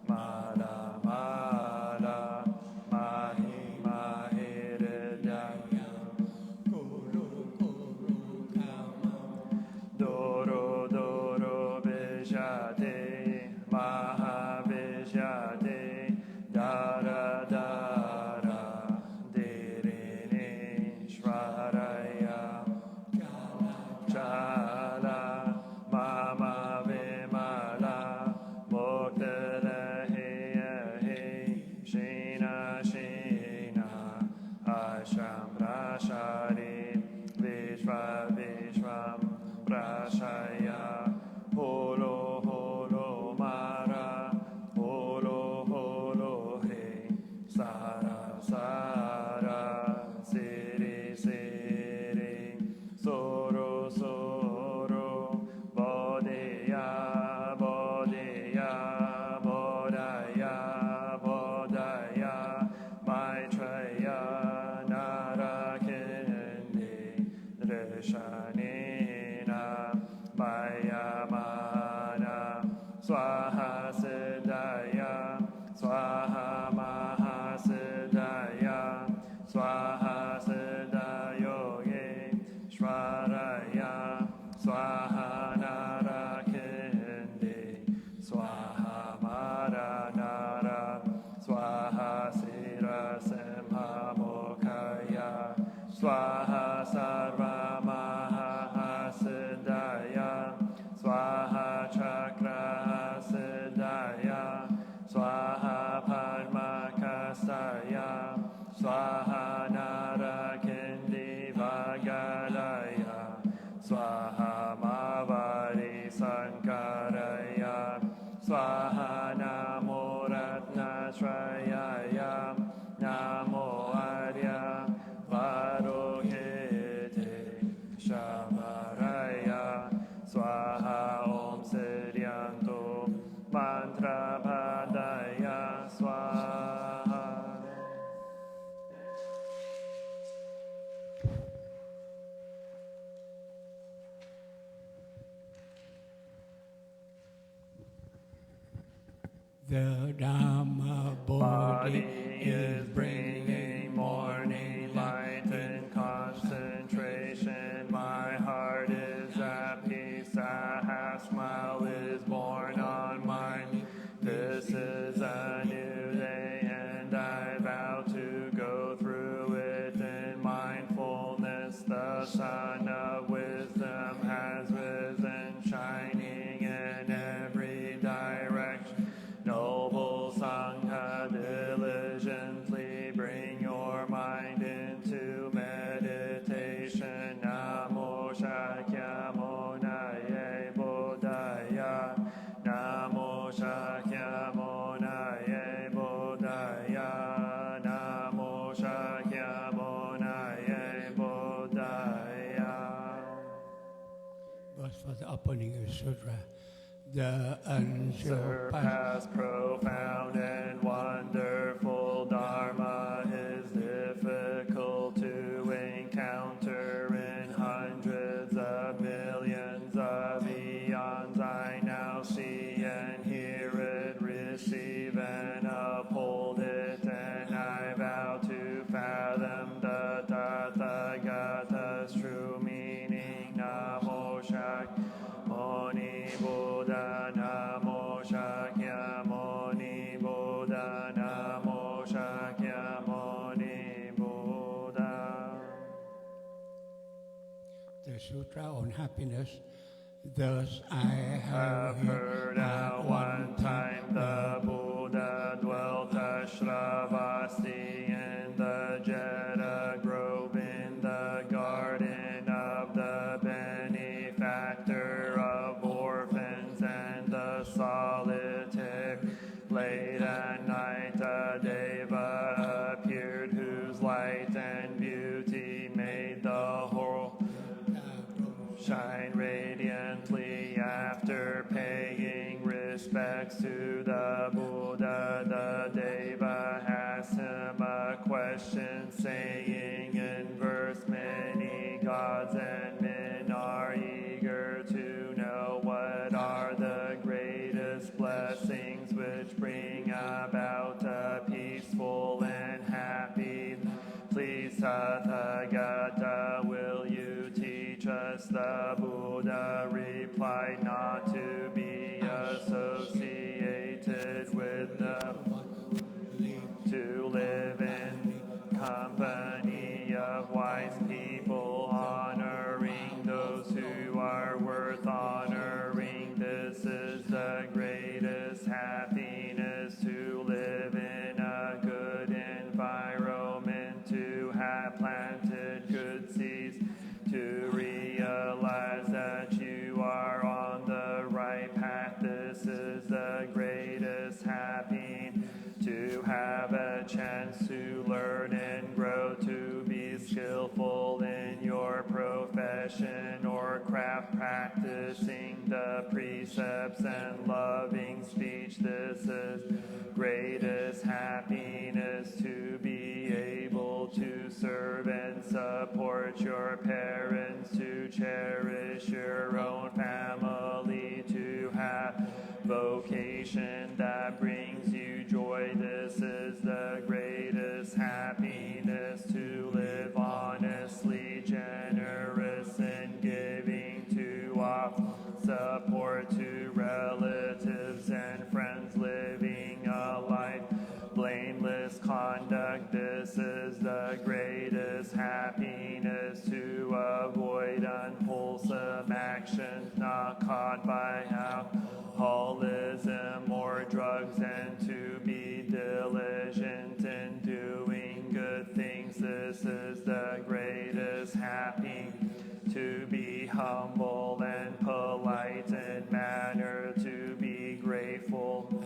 Mala Mala, Mahi Mahiridaya, Guru Guru Kama, Doro Doro Vijate, Mahavijate, Dara Dara, Dirini Shvaraya, Chala, Mama Vimala, Moktalahi, Shina Shina, Asham Rashari, Vishva Vishvam, Rashaya, Holo Holo Mara, Holo Holo He, Sara Sara, Siri Siri, Soro Soro, Bodhiya Bodhiya, Bodhaya Bodhaya, Swaha Nara Kindi Vagadaya Swaha Mavari Sankaraya Swaha Namo Ratnashrayaya Namo Arya Varohite Shamaraya Swaha Om Siryanto Mantra Padaya Swaha. The Dhamma Body body is bringing morning light and concentration. My heart is at peace. A half smile is born on mine. This is a new day, and I vow to go through it in mindfulness. The sun of wisdom has risen, shining in every direction. Noble Sangha, diligently bring your mind into meditation. Namo Shakyamuni Buddhaya. Namo Shakyamuni Buddhaya. Namo Shakyamuni Buddhaya. was for the opening of Sutra. The Surpassed, profound, and wonderful Dharma is difficult to encounter in hundreds of millions of eons. I now see and hear it, receive and uphold it, and I vow to fathom the Tathagata's true meaning. Namo Shakyamuni Buddha, Namo Shakyamuni Buddha, Namo Shakyamuni Buddha. The Sutra on Happiness. Thus I Have heard at one time the Buddha dwelt Ashravasti in the Jeta grove in the garden of the benefactor of orphans and the solitary. Late at night a Deva appeared whose light and beauty made the whole shine radiantly. After paying respects to the Buddha, the Deva asked him a question, saying in verse, many gods and men are eager to know what are the greatest blessings which bring about a peaceful and happy. Please, Tathagata, will you teach us? The Buddha replied, not to be associated with them, to live in company of wise people, honoring those who are worth honoring. This is the greatest happiness, to live in a good environment, to have planted good seeds, to realize that you are on the right path. This is the greatest happiness, to have a chance to learn and grow, to be skillful in your profession or craft, practicing the precepts and loving speech. This is greatest happiness, to be able to serve and support your parents, to cherish your own family, to have vocation that brings you joy. This is the greatest happiness, to live honestly, generous in giving, to offer support to relatives and friends, living a life blameless conduct. This is the greatest happiness, to avoid unwholesome actions, not caught by alcoholism or drugs, and to be diligent in doing good good things. This is the greatest happy. To be humble and polite in manner, to be grateful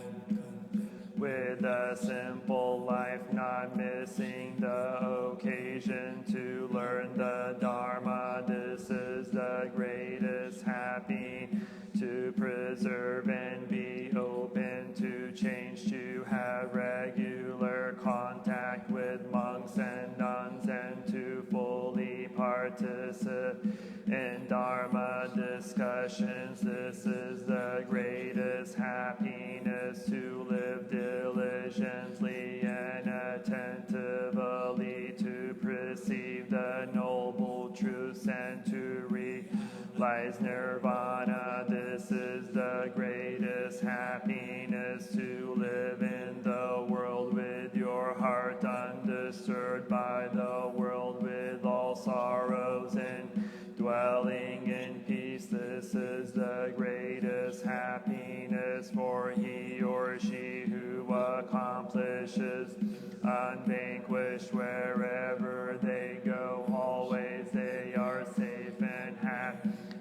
with a simple life, not missing the occasion to learn the Dharma. This is the greatest happy. To preserve and be open to change, to have regular contact with monks and nuns, and to fully participate in Dharma discussions. This is the greatest happiness. To live diligently and attentively, to perceive the noble truths and to realize nirvana. This is the greatest happiness. To live in the world with your heart undisturbed by the world, with all sorrows and dwelling in peace. This is the greatest happiness. For he or she who accomplishes unvanquished wherever they go, always they are safe and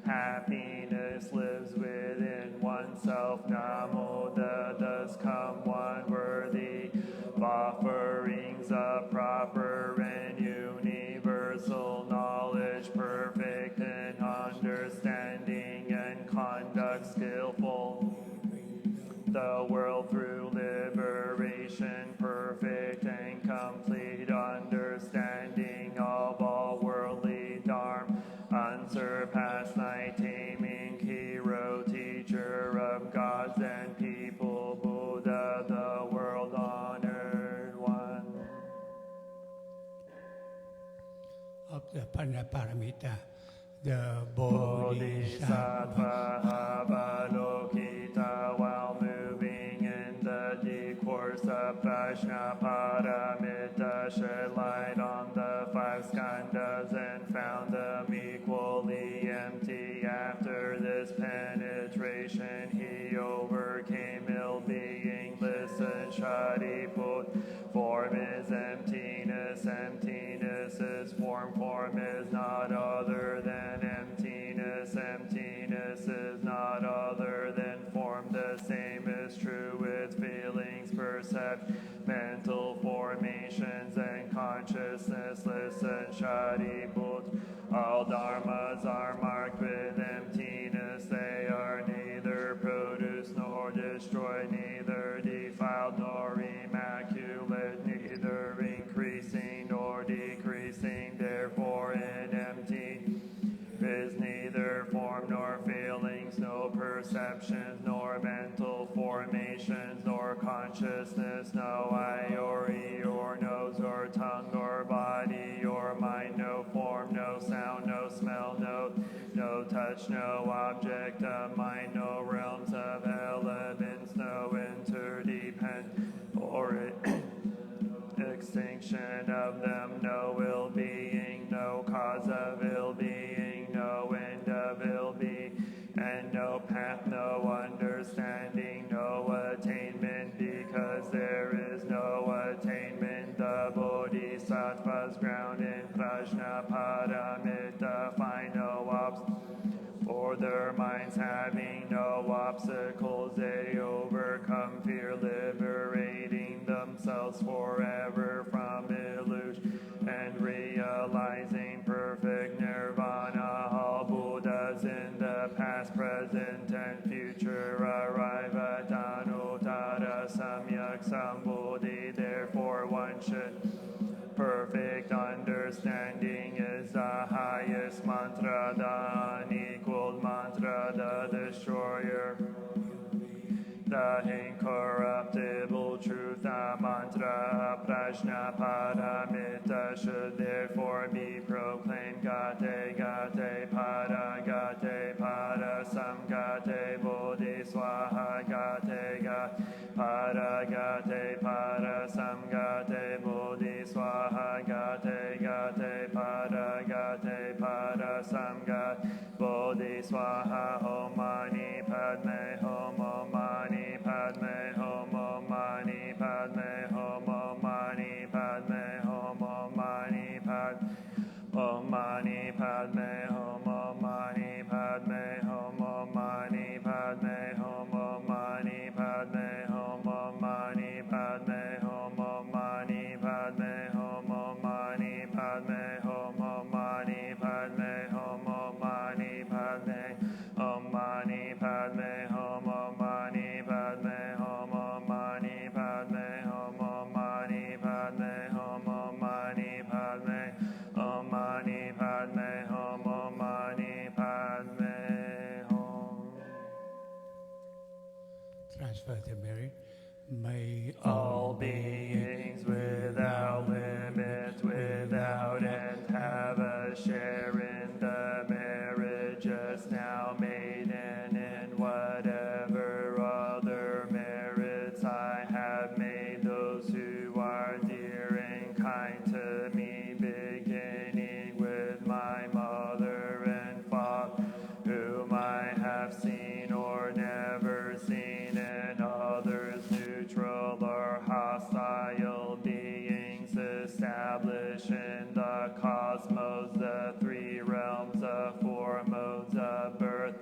happiness lives within oneself. Namo thus come one worthy of offerings of proper and universal knowledge, perfect in understanding and conduct skillful. The world through liberation, perfect and complete understanding of all worldly dharma, unsurpassed night taming hero, teacher of gods and people, Buddha, the world honored one. Of the Panaparamita, the Bodhisattva Avalokita, while moving in the deep course of Prajnaparamita, shed light on the five skandhas and found them equally empty. After this penetration, he overcame ill-being. Listen, Shadiput, form is emptiness, emptiness is form, form is not other than emptiness, emptiness is not other than form. The same is true with feelings, perception, mental formations, and consciousness. Listen, Shadiput, all dharmas are marked with emptiness. They are neither produced nor destroyed, neither defiled nor immaculate, neither increasing nor decreasing. Therefore, in empty is neither form nor feelings, no perceptions, nor mental formations, nor consciousness, no eye or ear or nose or tongue or body or mind, no form, no sound, no smell, no touch, no object of mind, no realms of elements, no interdependence or extinction of them, no ill-being, no cause of ill-being, no end of ill-being, and no path, no understanding, no attainment, because there is no attainment. The Bodhisattva's ground in Prajnaparamita find no obstacle. For their minds having no obstacles, they overcome fear, liberating themselves forever from illusion and realizing perfect nirvana. All Buddhas in the past, present, and future arrive at Anuttara Samyak Sambuddhi. Therefore, one should perfect understanding is the highest mantra, the unequaled mantra, the destroyer, the incorruptible truth, the mantra Prajnaparamita should therefore be proclaimed. Gate, gate, para, gate, para, samgate, bodhi, swaha, gate, gate, para, gate, para, samgate, bodhi, swaha, gate, gate, para, gate, para, samgate, bodhi, swaha, om mani padme hum, om mani padme hum, om mani padme hum, om mani padme hum, om Padme Hum Om Mani Padme Hum Om Mani Padme Hum Om Mani Padme Hum Om Mani Padme Hum Om Mani Padme Hum Om Mani Padme Hum Om Mani Padme Hum Om Mani Padme Om Mani Padme Hum Om Mani Padme Hum Om Mani Padme Hum Om Mani Padme Hum Om Mani Padme Om Mani Padme Hum Om Mani Padme Hum. Transfer the merit. May All beings without limits, without end, have a share in the merit just now made, and in whatever other merits I have made, those who are dear and kind to me, beginning with my mother and father, whom I have seen or never seen, and others neutral or hostile beings established in the cosmos, the three realms, the four modes of birth,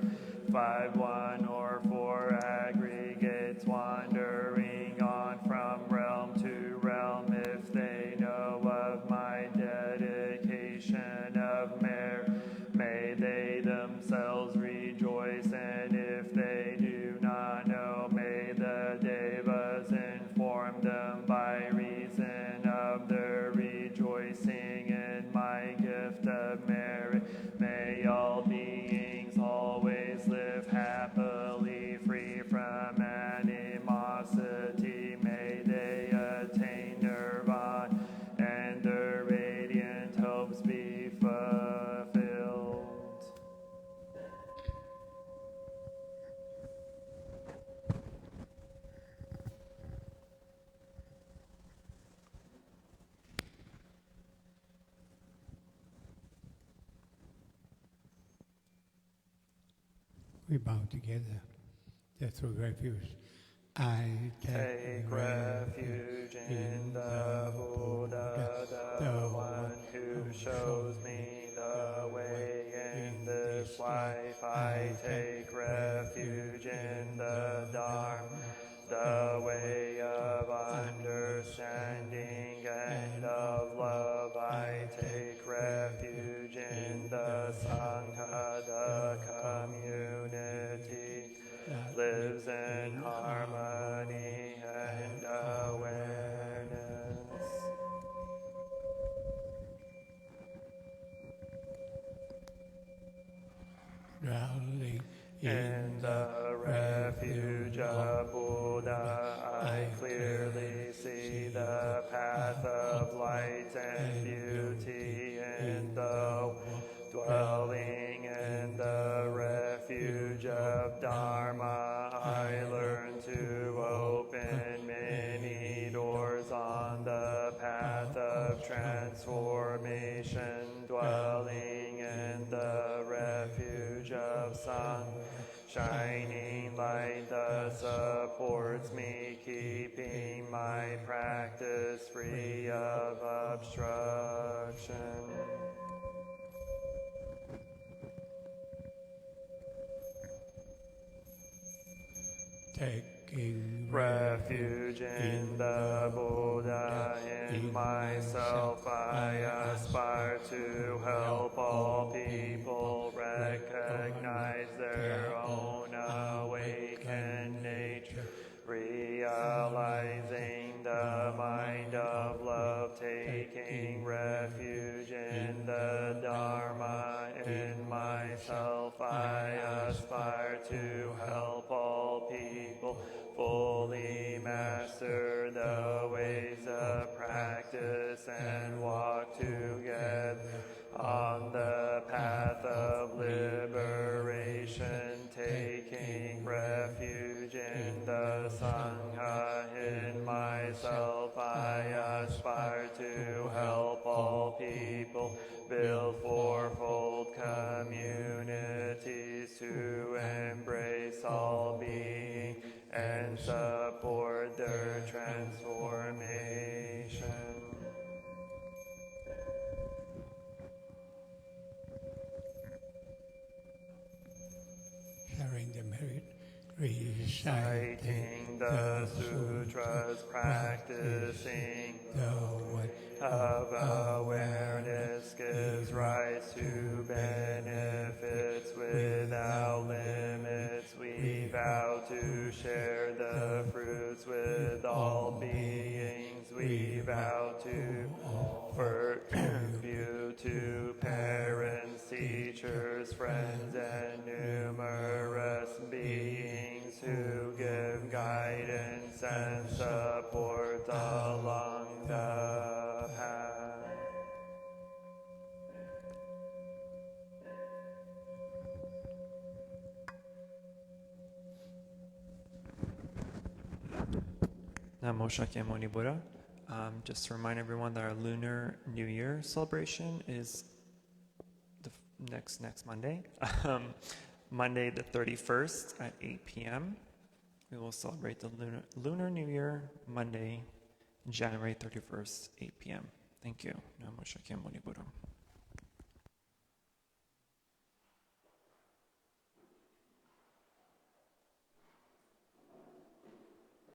5, 1, or 4 aggregates wandering on from realm to realm, if they know of my dedication of merit, may they themselves rejoice, and if they do not know, may the devas inform them by reason of their rejoicing in my gift of merit. May all beings always live happily, free from animosity. May they attain nirvana and their radiant hopes be fulfilled. we bow together. The three refuge. I Take refuge in the Buddha, the one who shows me the way in this life. I take refuge in the Dharma, the way of understanding and of love. I take refuge in the Sangha, the community lives in harmony and awareness. Dwelling In the refuge of Buddha, I clearly see the path of light and beauty. In the dwelling in the refuge of Dharma, I learn to open many doors on the path of transformation. Dwelling in the refuge of Sangha, shining light thus supports me, keeping my practice free of obstruction. taking refuge in the Buddha. In myself I aspire to help all people recognize their own awakened nature, realizing the mind of love, taking refuge in the Dharma. In myself I aspire to help all people fully master the ways of practice and walk together on the path of liberation, taking refuge in the Sangha. In myself I aspire to help all people build fourfold communities to embrace all beings and support their transformation. merit, reciting the sutras, practicing the way of awareness gives rise to benefits without limits. We vow to share the fruits with all beings. We vow to offer tribute to parents, teachers, friends, and numerous beings who give guidance and support along the path. Namo Shakyamuni Buddha. Just to remind everyone that our Lunar New Year celebration is the next Monday, Monday the 31st at 8 p.m. We will celebrate the Lunar New Year Monday, January 31st, 8 p.m. Thank you. Namo Shakyamuni Buddha.